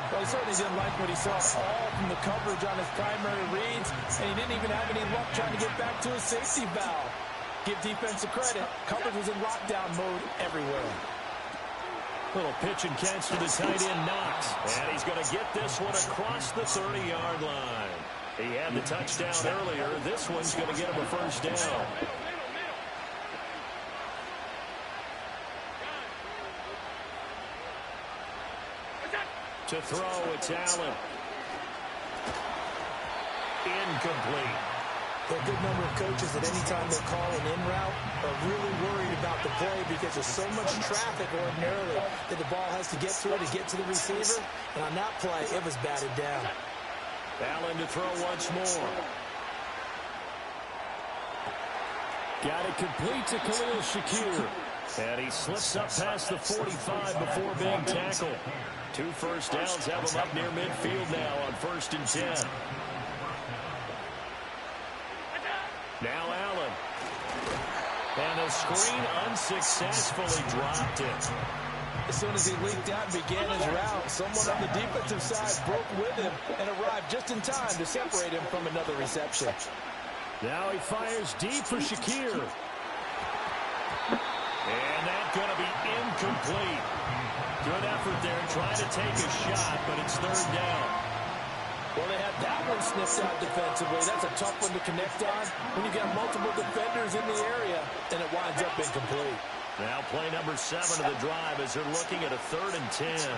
Well, he certainly didn't like what he saw all from the coverage on his primary reads, and he didn't even have any luck trying to get back to his safety valve. Give defensive credit. Coverage was in lockdown mode everywhere. Little pitch and catch to the tight end, Knox. And he's going to get this one across the 30-yard line. He had the touchdown earlier. This one's going to get him a first down. To throw, it's Allen. Incomplete. There are a good number of coaches that any time they call an in route are really worried about the play because there's so much traffic ordinarily that the ball has to get through to get to the receiver. And on that play, it was batted down. Allen to throw once more. Got it complete to Khalil Shakir. And he slips up past the 45 before being tackled. 2 first downs have him up near midfield now on 1st and 10. Now Allen. And the screen unsuccessfully dropped it. As soon as he leaked out and began his route, someone on the defensive side broke with him and arrived just in time to separate him from another reception. Now he fires deep for Shakir. And that's going to be incomplete. Good effort there trying to take a shot, but it's 3rd down. Well, they had that one sniffed out defensively. That's a tough one to connect on when you got multiple defenders in the area, and it winds up incomplete. Now play number 7 of the drive as they're looking at a 3rd and 10.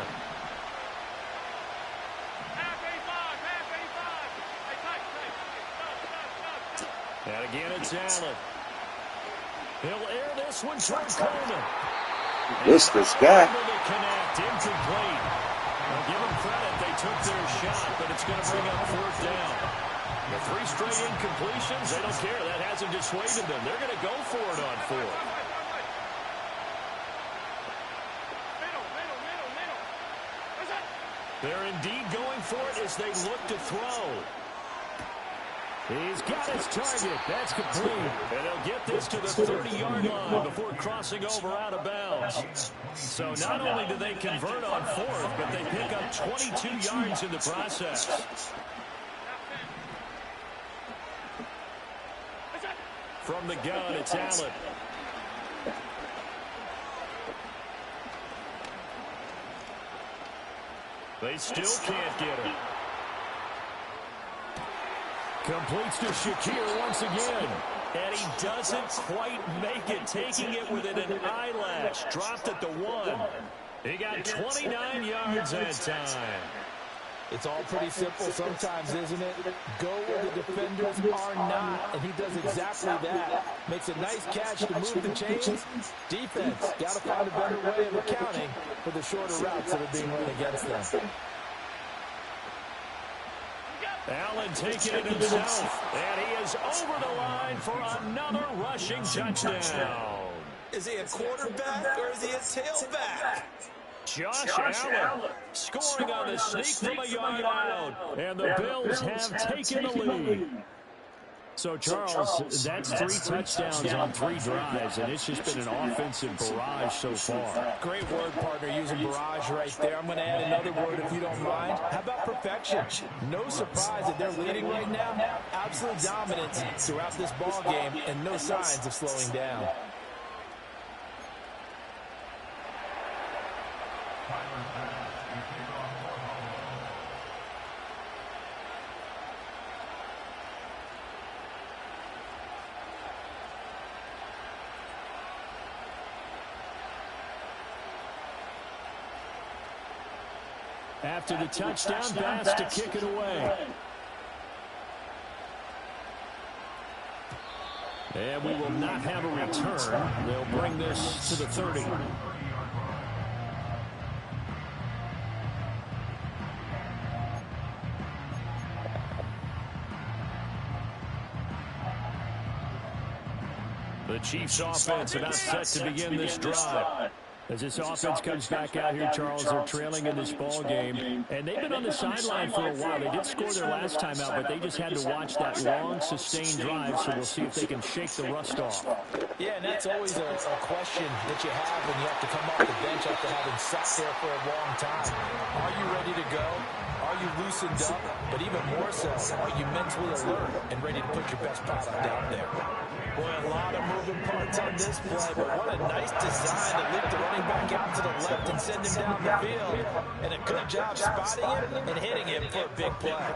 And again, it's Allen. He'll air this one toward Coleman. This guy. Connect, incomplete. Well, give them credit. They took their shot, but it's going to bring up 4th down. The 3 straight incompletions, they don't care. That hasn't dissuaded them. They're going to go for it on 4th. They're indeed going for it as they look to throw. He's got his target. That's complete. And he'll get this to the 30-yard line before crossing over out of bounds. So not only do they convert on 4th, but they pick up 22 yards in the process. From the gun, it's Allen. They still can't get him. Completes to Shakir once again. And he doesn't quite make it, taking it within an eyelash. Dropped at the 1. He got 29 yards that time. It's all pretty simple sometimes, isn't it? Go where the defenders are not, and he does exactly that. Makes a nice catch to move the chains. Defense, got to find a better way of accounting for the shorter routes that are being run against them. Allen taking it himself, and he is over the line for another rushing touchdown. Is he a quarterback or is he a tailback? Josh Allen scoring on the sneak from a yard out, and the Bills have taken the lead. So, Charles, that's 3 touchdowns on 3 drives, and it's just been an offensive barrage so far. Great word, partner, using barrage right there. I'm going to add another word if you don't mind. How about perfection? No surprise that they're leading right now. Absolute dominance throughout this ball game, and no signs of slowing down. After the touchdown pass to kick it away. And we will not have a return. They'll bring this to the 30. The Chiefs offense about set to begin this drive. As this offense comes back out here, Charles, they're trailing in this ball game. And they've been on the sideline for a while. They did score their last time out, but they just had to watch that long, sustained drive, so we'll see if they can shake the rust off. Yeah, and that's always a question that you have when you have to come off the bench after having sat there for a long time. Are you ready to go? Are you loosened up? But even more so, are you mentally alert and ready to put your best product out there? Boy, a lot of moving parts on this play, but what a nice design to leap the running back out to the left and send him down the field. And a good job spotting him and hitting him for a big play.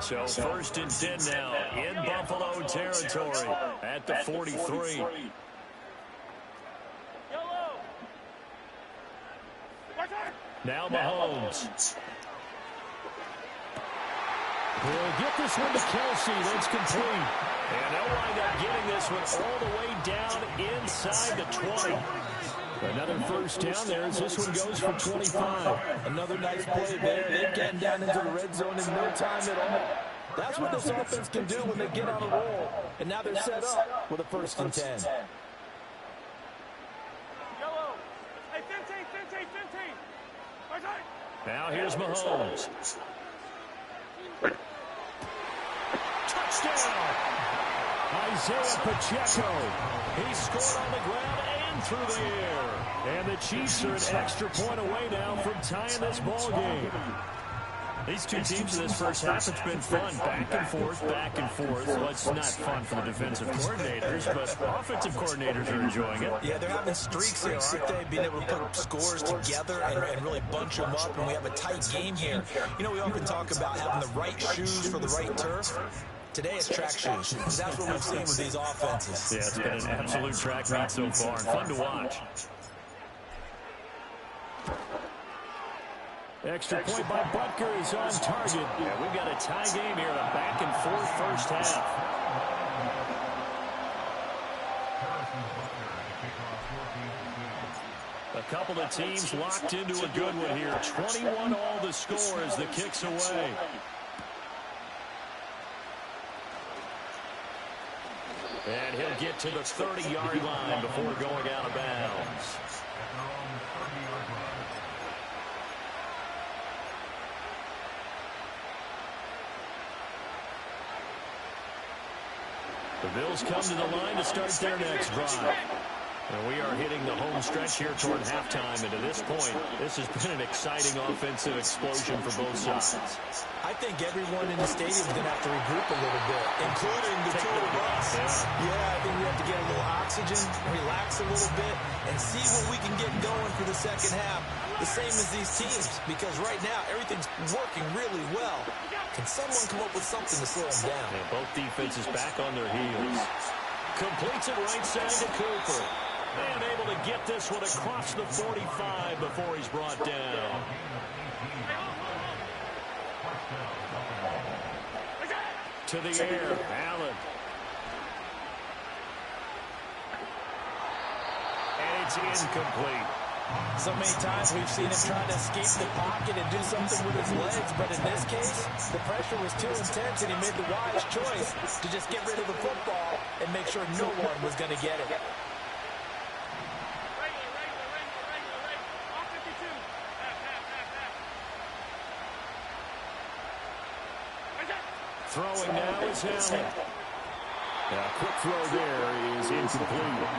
So 1st and 10 now in Buffalo territory at the 43. Now Mahomes. He'll get this one to Kelsey. That's complete. And they'll wind up getting this one all the way down inside the 20. Another 1st down there as this one goes for 25. Another nice play there. They're getting down into the red zone in no time at all. That's what this offense can do when they get on a roll. And now they're set up with a 1st and 10. Now here's Mahomes. Touchdown! Isaiah Pacheco. He scored on the ground and through the air. And the Chiefs are an extra point away now from tying this ball game. These two teams in this first half, it's been fun. Back and forth, back and forth. Well, it's not fun for the defensive coordinators, but offensive coordinators are enjoying it. Yeah, they're having streaks here, aren't they? Being able to put scores together and really bunch them up, and we have a tight game here. You know, we often talk about having the right shoes for the right turf. Today it's track shoes. That's what we've seen with these offenses. Yeah, it's been an absolute track meet so far, and fun to watch. Extra point by Butker is on target. And we've got a tie game here, a back-and-forth first half. A couple of teams locked into a good one here. 21 all the score as the kick's away. And he'll get to the 30-yard line before going out of bounds. The Bills come to the line to start their next drive. And we are hitting the home stretch here toward halftime. And to this point, this has been an exciting offensive explosion for both sides. I think everyone in the stadium is going to have to regroup a little bit, including the two of us. Yeah, I think we have to get a little oxygen, relax a little bit, and see what we can get going for the second half. The same as these teams, because right now everything's working really well. Can someone come up with something to slow them down? And both defenses back on their heels. Completes it right side to Cooper. And able to get this one across the 45 before he's brought down. To the air, Allen. And it's incomplete. So many times we've seen him trying to escape the pocket and do something with his legs, but in this case, the pressure was too intense and he made the wise choice to just get rid of the football and make sure no one was going to get it. Throwing now is Allen. Quick throw there is incomplete.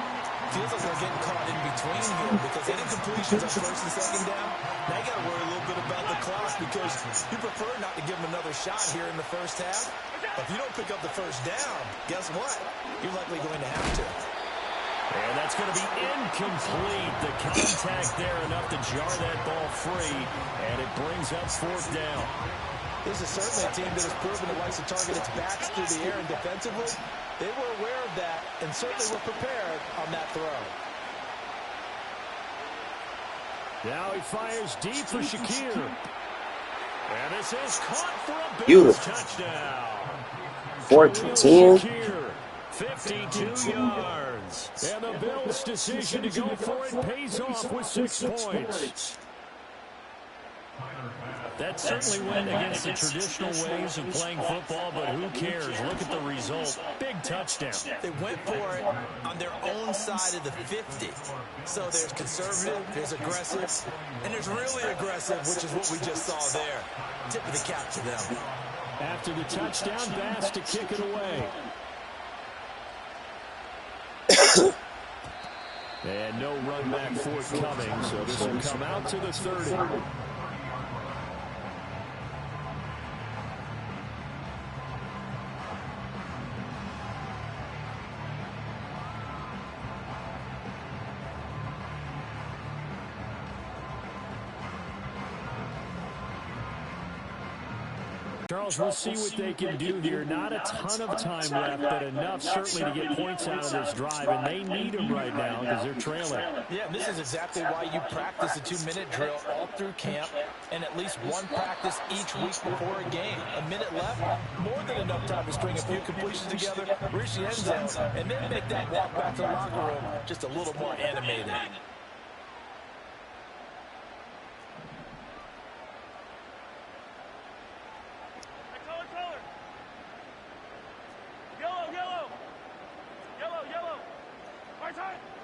Feels like they're getting caught in between here because any completions on first and second down, now you got to worry a little bit about the clock because you prefer not to give them another shot here in the first half. But if you don't pick up the first down, guess what? You're likely going to have to. And that's going to be incomplete. The contact there enough to jar that ball free, and it brings up fourth down. This is certainly a team that has proven it likes to target its backs through the air and defensively. They were aware of that and certainly were prepared on that throw. Now he fires deep for Shakir. And this is caught for a Bills touchdown. 4-10. 52 yards. And the Bills' decision to go for it pays off with 6 points. That certainly went against the traditional ways of playing football, but who cares? Look at the result. Big touchdown. They went for it on their own side of the 50. So there's conservative, there's aggressive, and there's really aggressive, which is what we just saw there. Tip of the cap to them. After the touchdown, Bass to kick it away. And no run back forthcoming, so this will come out to the 30. Charles, we'll see what they can do here. Not a ton of time left, but enough certainly to get points out of this drive, and they need them right now because they're trailing. Yeah, this is exactly why you practice a 2-minute drill all through camp and at least one practice each week before a game. A minute left, more than enough time to string a few completions together, reach the end zone, and then make that walk back to the locker room just a little more animated.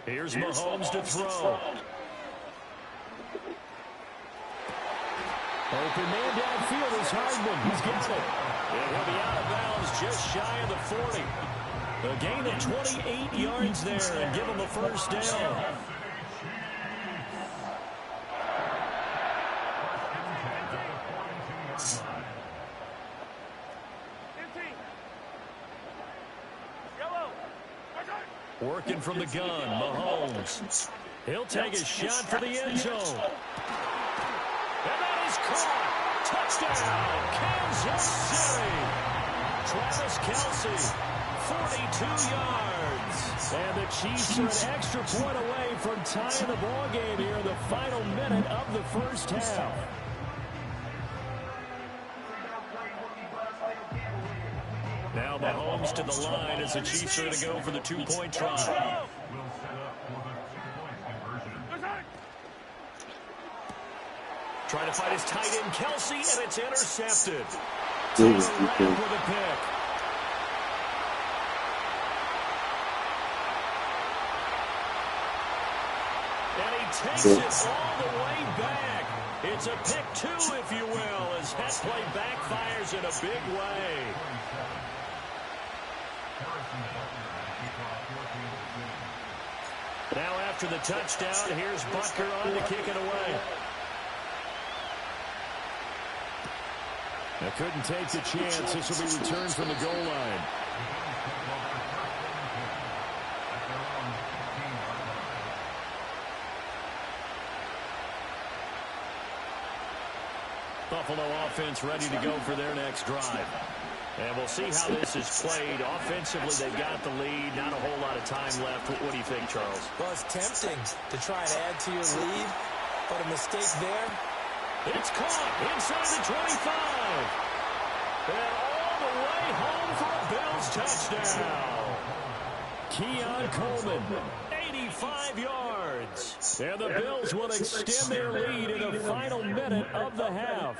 Here's Mahomes to throw. Open man downfield is Hardman. He's got it. And he'll be out of bounds just shy of the 40. A gain of 28 yards there and give him a first down. Working from the gun, Mahomes. He'll take a shot for the end zone. And that is caught. Touchdown, Kansas City. Travis Kelce, 42 yards. And the Chiefs are an extra point away from tying the ball game here in the final minute of the first half. Now Mahomes to the line as the Chiefs are going to go for the two-point try. Trying to find his tight end, Kelsey, and it's intercepted. Taylor Rapp with a pick. And he takes it all the way back. It's a pick two, if you will, as that play backfires in a big way. Now after the touchdown, here's Butker on to kick it away. They couldn't take the chance. This will be returned from the goal line. Buffalo offense ready to go for their next drive. And we'll see how this is played. Offensively, they've got the lead. Not a whole lot of time left. What do you think, Charles? Well, it's tempting to try and add to your lead, but a mistake there. It's caught inside the 25. And all the way home for a Bills touchdown. Keon Coleman, 85 yards. And the Bills will extend their lead in the final minute of the half.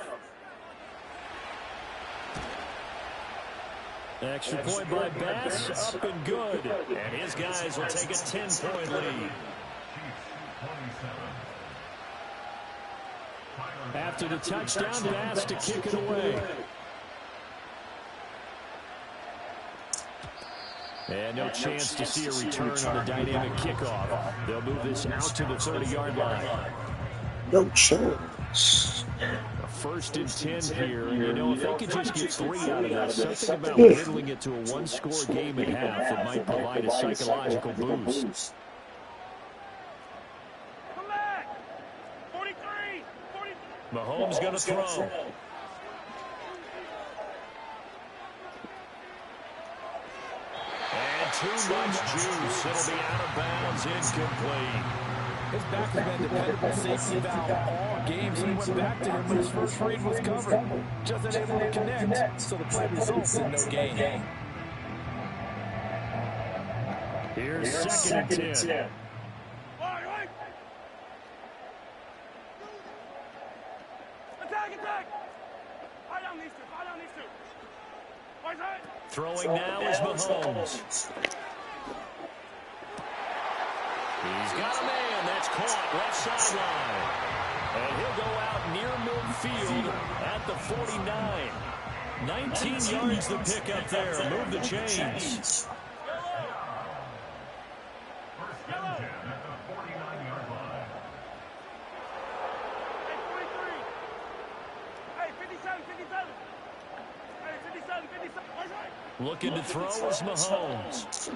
Extra point by Bass, up and good. And his guys will take a 10-point lead. After the touchdown, Bass to kick it away. And no chance to see a return on the dynamic kickoff. They'll move this out to the 30-yard line. No chance. A 1st and 10 here. And, you know, if they could just get 3 out of this, something about whittling it to a one-score game at half that might provide a psychological boost. Come back! 43! 43! Mahomes going to throw. Too much juice. It'll be out of bounds, incomplete. His back has been dependable safety valve all games. He went back to him when his first read was covered. Just unable to connect, so the play results in no gain. Here's 2nd and 10. Attack! Fire down these two! Throwing now is Mahomes. He's got a man. That's caught left sideline. And he'll go out near midfield at the 49. 19 yards the pickup there. Move the chains. Looking to throw is Mahomes.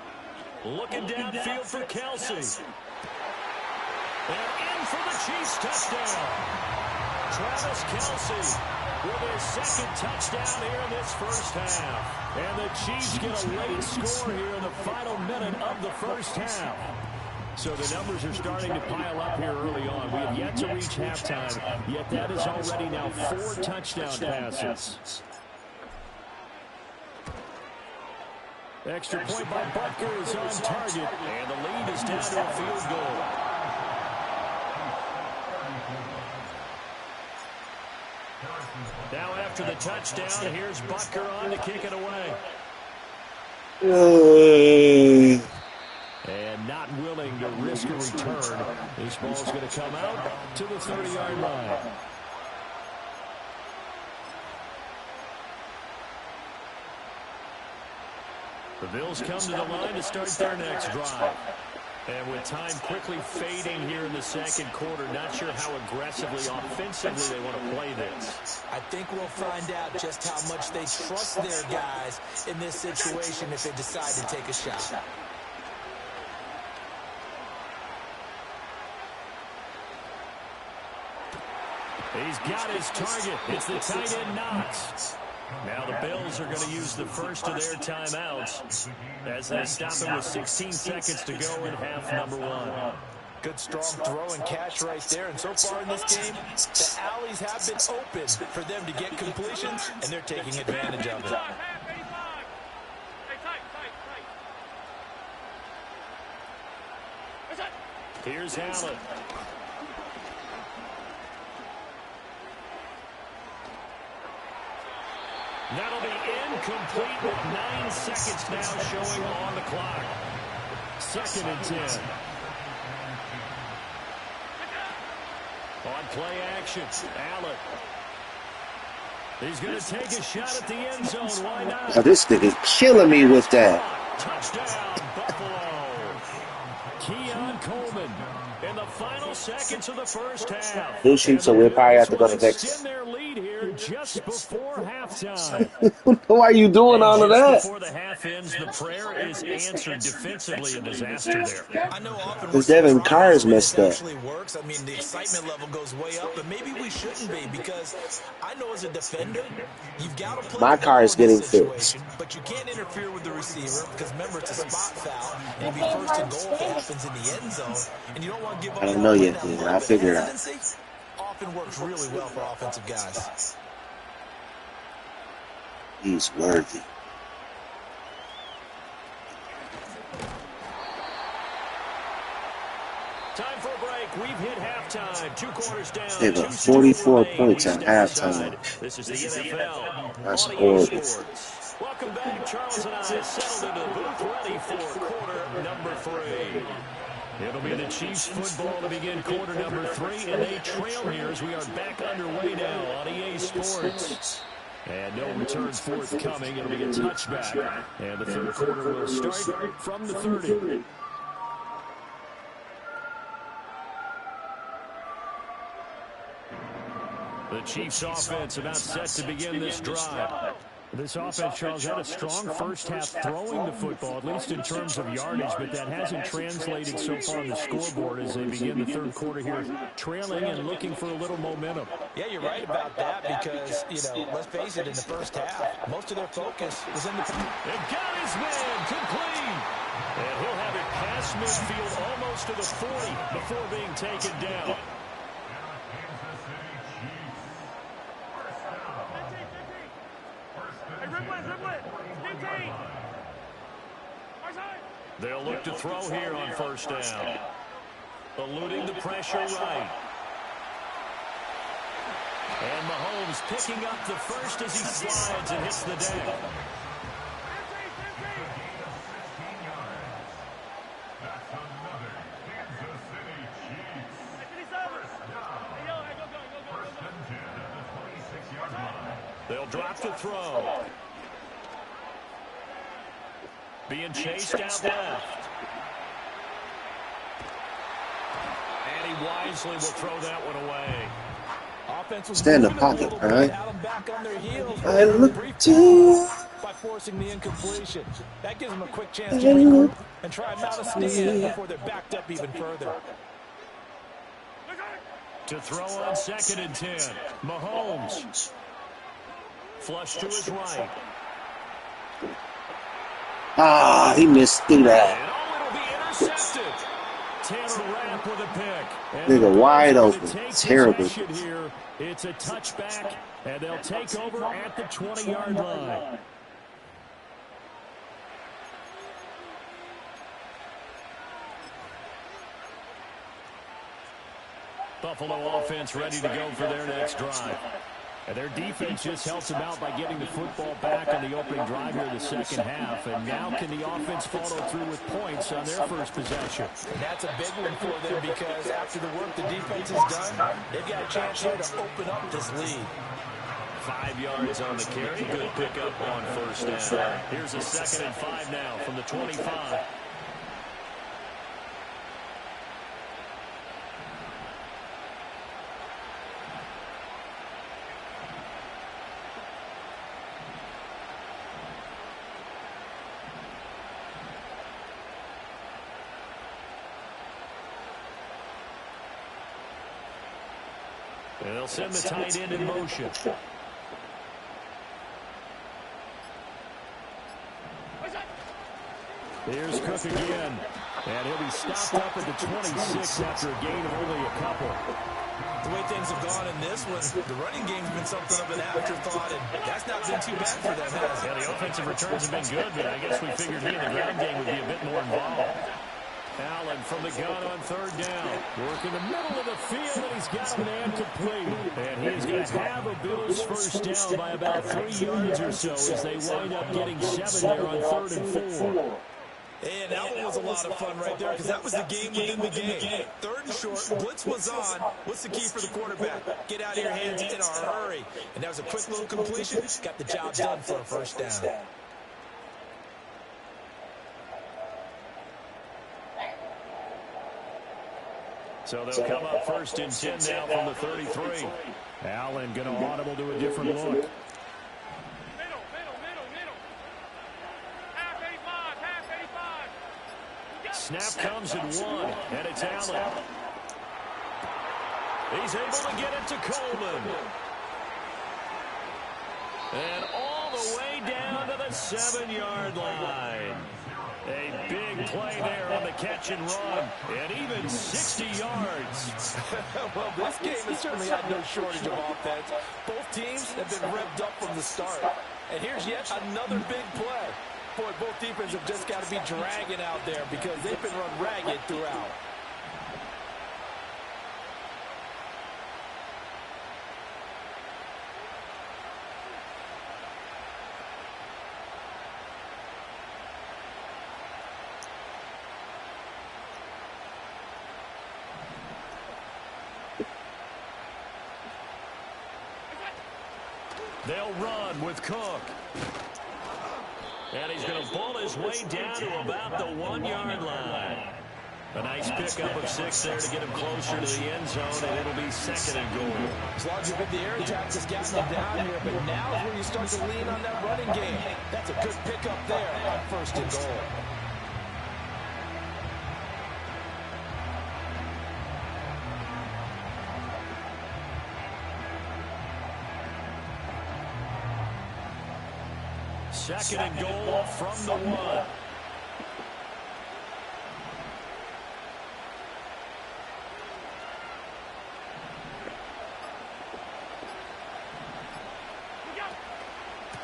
Looking downfield for Kelsey. And in for the Chiefs touchdown. Travis Kelsey with his 2nd touchdown here in this first half. And the Chiefs get a late score here in the final minute of the first half. So the numbers are starting to pile up here early on. We have yet to reach halftime, yet that is already now 4 touchdown passes. Extra point by Butker is on target, and the lead is down to a field goal. Now after the touchdown, here's Butker on to kick it away. And not willing to risk a return. This ball's going to come out to the 30-yard line. The Bills come to the line to start their next drive. And with time quickly fading here in the second quarter, not sure how aggressively, offensively they want to play this. I think we'll find out just how much they trust their guys in this situation if they decide to take a shot. He's got his target. It's the tight end Knox. Now the Bills are going to use the first of their timeouts as they stop it with 16 seconds to go in half number 1. Good strong throw and catch right there. And so far in this game, the alleys have been open for them to get completions, and they're taking advantage of it. Here's Allen. That'll be incomplete with 9 seconds now showing on the clock. 2nd and 10. On play action, Allen. He's going to take a shot at the end zone. Why not? Now this nigga's killing me with that. Touchdown, Buffalo. Keon Coleman in the final seconds of the first half. Blue sheep, so we'll probably have to go to next. Extend their lead here just before halftime. Why are you doing all of that? Before the half ends, the prayer is answered defensively. A disaster there. I know often Because Devin Carr's messed up. Works. I mean, the excitement level goes way up, but maybe we shouldn't be, because I know as a defender, you've got to play. My car is getting fixed. But you can't interfere with the receiver, because remember, it's a spot foul, and it'll be 1st and goal if it happens in the end zone, and you don't want to give up. I don't know yet, dude. I'll figure it out. Often works really well for offensive guys. He's worthy. Time for a break. We've hit halftime. 2 quarters down. They got 44 points at halftime. This is the NFL. That's horrible. Welcome back. Charles and I settled into the booth, ready for quarter number 3. It'll be the Chiefs football to begin quarter number 3, and they trail here as we are back underway now on EA Sports. And no return forthcoming. It'll be a touchback. And the 3rd quarter will start from the 30. The Chiefs offense about set to begin this drive. This offense, Charles, had a strong first half throwing the football, at least in terms of yardage, but that hasn't translated so far on the scoreboard as they begin the 3rd quarter here, trailing and looking for a little momentum. Yeah, you're right about that, because, let's face it, in the first half, most of their focus was in the... And got his man complete. And he'll have it past midfield almost to the 40 before being taken down. They'll look to throw here on 1st down. Eluding the pressure right. And Mahomes picking up the first as he slides and hits the deck. They'll drop the throw. Being chased out left. And he wisely will throw that one away. Stay in the pocket, all right? I look to by forcing the incompletion. That gives them a quick chance to regroup and try and mount a stand before they're backed up even further. To throw on 2nd and 10. Mahomes. Flush to his right. Ah, he missed through that. And it'll be intercepted. Tanner Rapp with a pick. Nigga wide open. Terrible. Here. It's a touchback, and they'll take over at the 20-yard line. Buffalo offense ready to go for their next drive. And their defense just helps them out by getting the football back on the opening drive here in the 2nd half. And now can the offense follow through with points on their first possession? And that's a big one for them, because after the work the defense has done, they've got a chance here to open up this lead. 5 yards on the carry. Good pickup on 1st down. Here's a 2nd and 5 now from the 25. And they'll send the tight end in motion. Here's Cook again. And he'll be stopped up at the 26 after a gain of only a couple. The way things have gone in this one, the running game's been something of an afterthought, and that's not been too bad for them, has it? Yeah, the offensive returns have been good, but I guess we figured he and the ground game would be a bit more involved. Allen from the gun on third down. Work in the middle of the field, and he's got a man complete. And he is going to have a Bills first down by about 3 yards or so as they wind up getting 7 there on 3rd and 4. And that one was a lot of fun right there because that was the game within the game. 3rd and short, blitz was on. What's the key for the quarterback? Get out of your hands in a hurry. And that was a quick little completion. Got the job done for a first down. So they'll come up 1st and 10 now from the 33. Allen going to audible to a different look. Snap comes at 1, and it's Allen. He's able to get it to Coleman. And all the way down to the 7-yard line. A big play there on the catch and run, and even 60 yards. Well, this game has certainly had no shortage of offense. Both teams have been revved up from the start. And here's yet another big play. Boy, both defenses have just got to be dragging out there because they've been run ragged throughout. They'll run with Cook. And he's going to ball his way down to about the 1-yard line. A nice pickup of 6 there to get him closer to the end zone, and it'll be 2nd and goal. As long as you get the air attack, just getting them down here. But now is where you start to lean on that running game. That's a good pickup there on 1st and goal. Second and goal from the 1.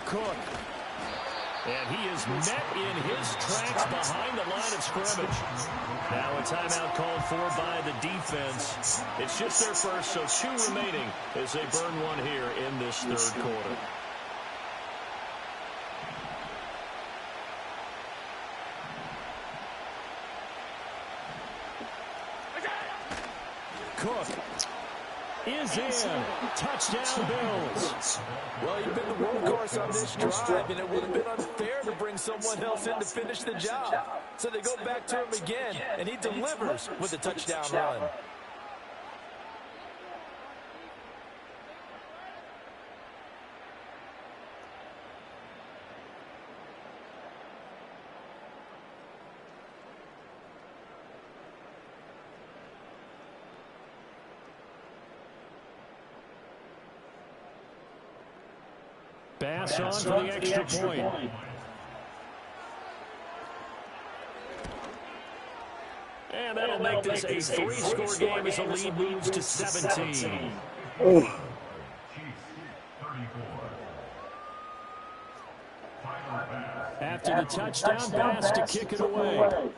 Cook. And he is met in his tracks behind the line of scrimmage. Now a timeout called for by the defense. It's just their first, so 2 remaining as they burn one here in this 3rd quarter. Cook is in. Touchdown, Bills. Well, you've been the workhorse on this drive, and it would have been unfair to bring someone else in to finish the job. So they go back to him again, and he delivers with a touchdown run. Bass on for the extra point. And that'll make this a 3-score game as the lead moves to 17. After the touchdown, Bass to kick it away.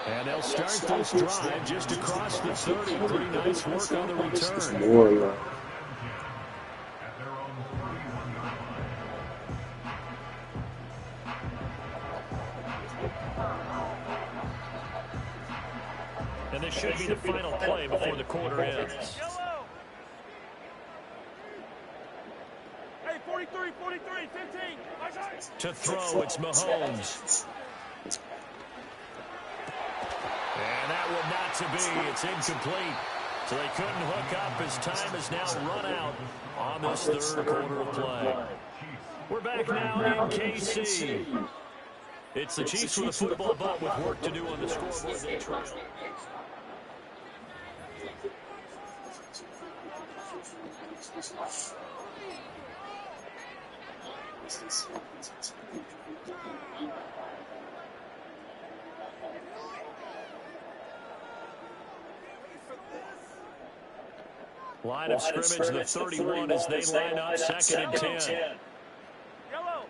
And they'll start this drive just across the 30. Pretty nice work on the return. And this should be the final play before the quarter ends. Hey, 43, 43, 15. To throw, it's Mahomes. And that one not to be. It's incomplete. So they couldn't hook up as time has now run out on this 3rd quarter of play. We're back now in KC. It's the Chiefs with a football, but with work to do on the scoreboard. They trail. Line of scrimmage, the 31 as they line up 2nd and 10. Yellow.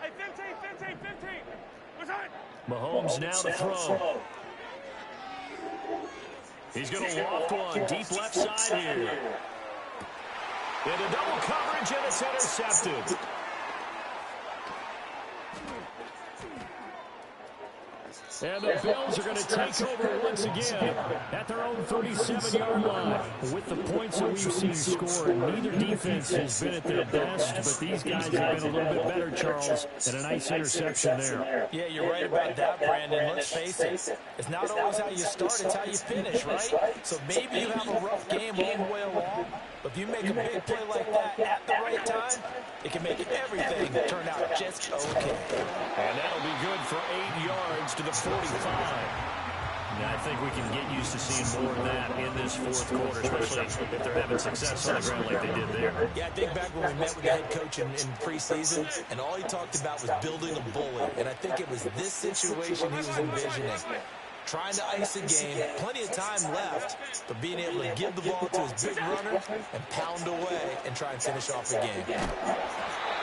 Hey, 15. What's on? Mahomes now to throw. He's going to loft one deep left side here. Into double coverage, and it's intercepted. And the Bills are going to take over once again at their own 37-yard line. With the points that we've seen scored, neither defense has been at their best, but these guys have been a little bit better, Charles, and a nice interception there. Yeah, you're right about that, Brandon. Let's face it. It's not always how you start, it's how you finish, right? So maybe you have a rough game all the way along, but if you make a big play like that at the right time, it can make everything turn out just okay. And that'll be good for 8 yards to the 45. Now, I think we can get used to seeing more of that in this fourth quarter, especially if they're having success on the ground like they did there. Yeah, I think back when we met with the head coach in preseason, and all he talked about was building a bully. And I think it was this situation he was envisioning. Trying to ice the game, plenty of time left, but being able to give the ball to his big runner and pound away and try and finish off the game. Oh,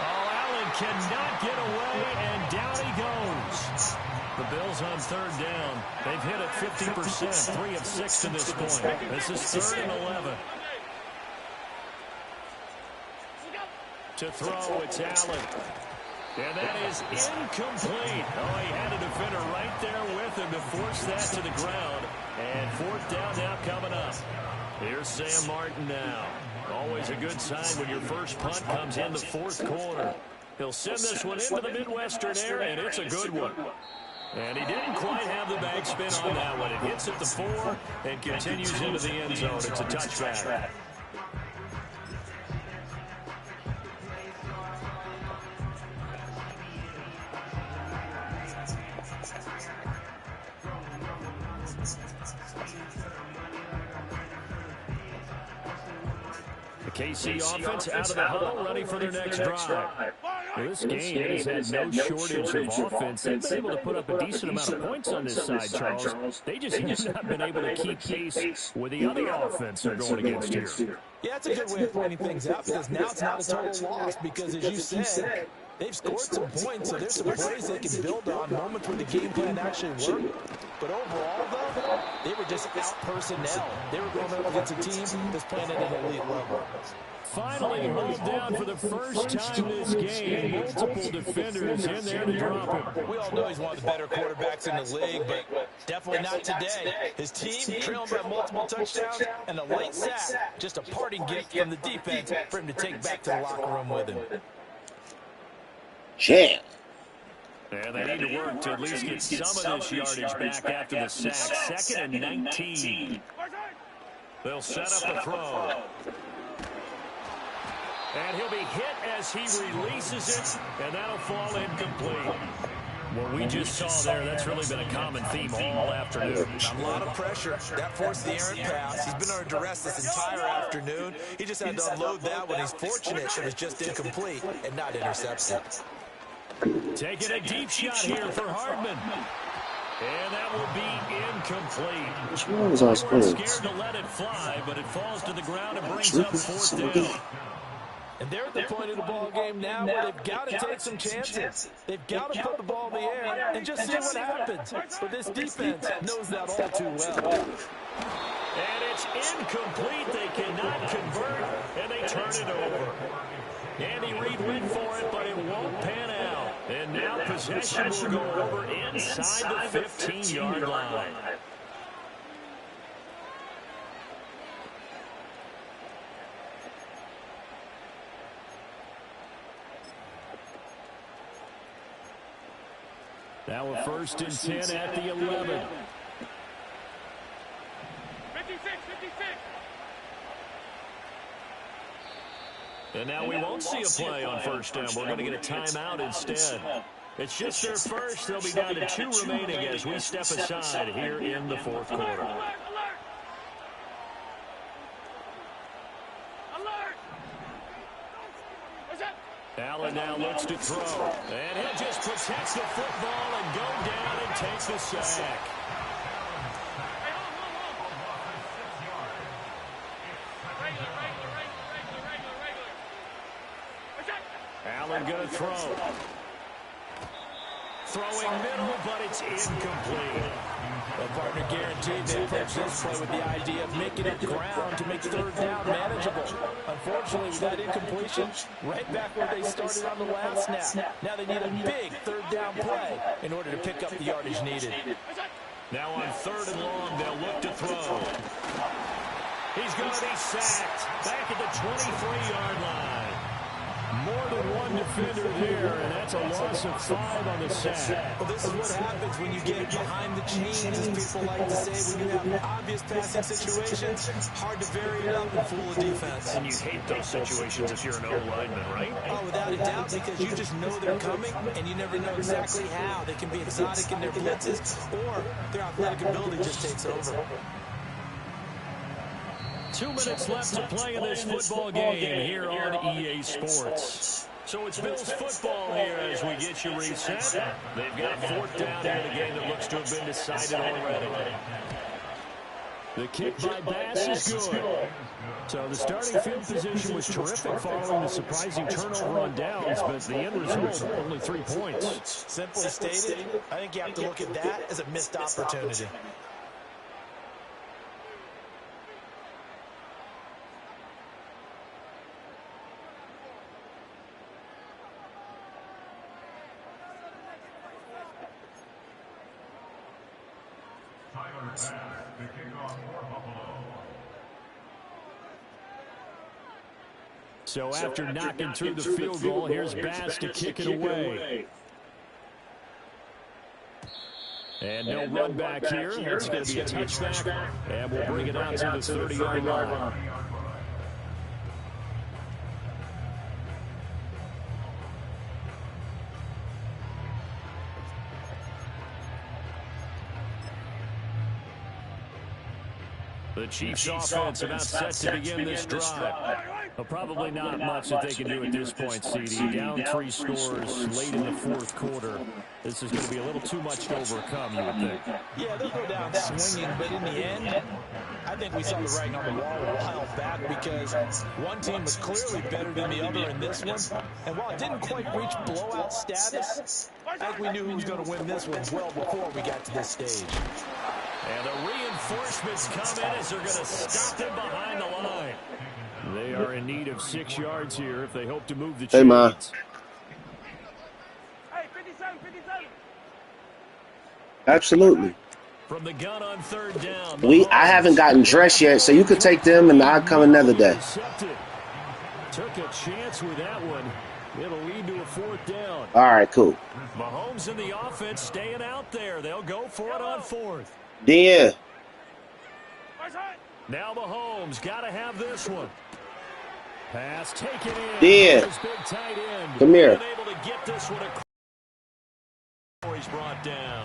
Allen cannot get away, and down he goes. The Bills on 3rd down. They've hit it 50%, 3 of 6 to this point. This is 3rd and 11. To throw, it's Allen. And that is incomplete. Oh, he had a defender right there with him to force that to the ground. And 4th down now coming up. Here's Sam Martin now. Always a good sign when your first punt comes in the 4th quarter. He'll send this one into the Midwestern air, and it's a good one. And he didn't quite have the backspin on that one. It hits at the 4 and continues into the end zone. It's a touchback. The KC offense out of the huddle, ready for their next drive. Well, this game has had no shortage of offense. They've been able to put up a decent amount of points on this side, Charles. They just have not been able to keep pace with the other offense they're going against here. Yeah, it's a good way of pointing things out because now it's not a total loss because, as you said, they've scored some points, so there's some plays they can build on, moments where the game plan actually worked. But overall, though, they were just out personnel. They were going up against a team that's playing at an elite level. Finally hauled down for the first time this game. Multiple defenders in there to drop him. We all know he's one of the better quarterbacks in the league, but definitely not today. His team trailing by multiple touchdowns and a late sack. Just a parting gift from the defense for him to take back to the locker room with him. Jam. And they need to work to at least get some of this yardage back after the sack. 2nd and 19. They'll set up the throw. And he'll be hit as he releases it, and that'll fall incomplete. What we just saw there, that's really been a common theme all afternoon. A lot of pressure. That forced the errant pass. He's been under duress this entire afternoon. He just had to unload that one. He's fortunate it was just incomplete and not intercepted. Taking a deep shot here for Hardman. And that will be incomplete. Which one was I They weren't scared to let it fly, but it falls to the ground and brings up 4th down. And they're at the point of the ball game now where they've got to take some chances. They've got to put the ball in the air and just see what happens. But this defense knows that all too well. And it's incomplete. They cannot convert, and they turn it over. Andy Reid went for it, but it won't pan out. And now possession will go over inside the 15-yard line. Now a 1st and 10 at the 11. 56. And now we won't see a play on 1st down. We're going to get a timeout instead. It's just their first. They'll be down to 2 remaining as we step aside here in the 4th quarter. Allen now looks to throw. And he'll just protect the football and go down and take the sack. Allen going to throw. Throwing middle, but it's incomplete. The partner guaranteed they approach this play with the idea of making up ground to make third down manageable. Unfortunately, with that incompletion, right back where they started on the last snap. Now they need a big third down play in order to pick up the yardage needed. Now on 3rd and long, they'll look to throw. He's going to be sacked back at the 23-yard line. More than one defender there, and that's a loss of 5 on the sack. Well, this is what happens when you get behind the chains, as people like to say. When you have obvious passing situations, hard to vary it up and fool the defense. And you hate those situations if you're an O-lineman, right? Oh, without a doubt, because you just know they're coming, and you never know exactly how. They can be exotic in their blitzes, or their athletic ability just takes over. 2 minutes left to play in this football game here on EA Sports. So it's Bills football here as we get you reset. They've got 4th down here in a game that looks to have been decided already. The kick by Bass is good. So the starting field position was terrific following the surprising turnover on downs, but the end result, only 3 points. Simply stated, I think you have to look at that as a missed opportunity. So after knocking through the field goal, here's Bass to kick it away. And no run back here. That's going to be a touchback. And we'll bring it out to the 30-yard line. The Chiefs offense about set to begin this drive. Well, probably not much that they can do at this point, CD. Down 3 scores late in the 4th quarter. This is going to be a little too much to overcome, you would think. Yeah, they'll go down swinging, but in the end, I think we saw the writing on the wall a while back because one team was clearly better than the other in this one. And while it didn't quite reach blowout status, I think we knew who was going to win this one well before we got to this stage. And the reinforcements come in as they're going to stop them behind the line. They are in need of 6 yards here if they hope to move the chains. Hey, Ma. Hey, 57, 57. Absolutely. From the gun on 3rd down. I haven't gotten dressed yet, so you could take them and I'll come another day. Took a chance with that one. It'll lead to a 4th down. All right, cool. Mahomes and the offense staying out there. They'll go for it on 4th. Yeah. Now Mahomes got to have this one. Pass taken in. Yeah. Big tight end. Come here. Able to get this one across. He's brought down.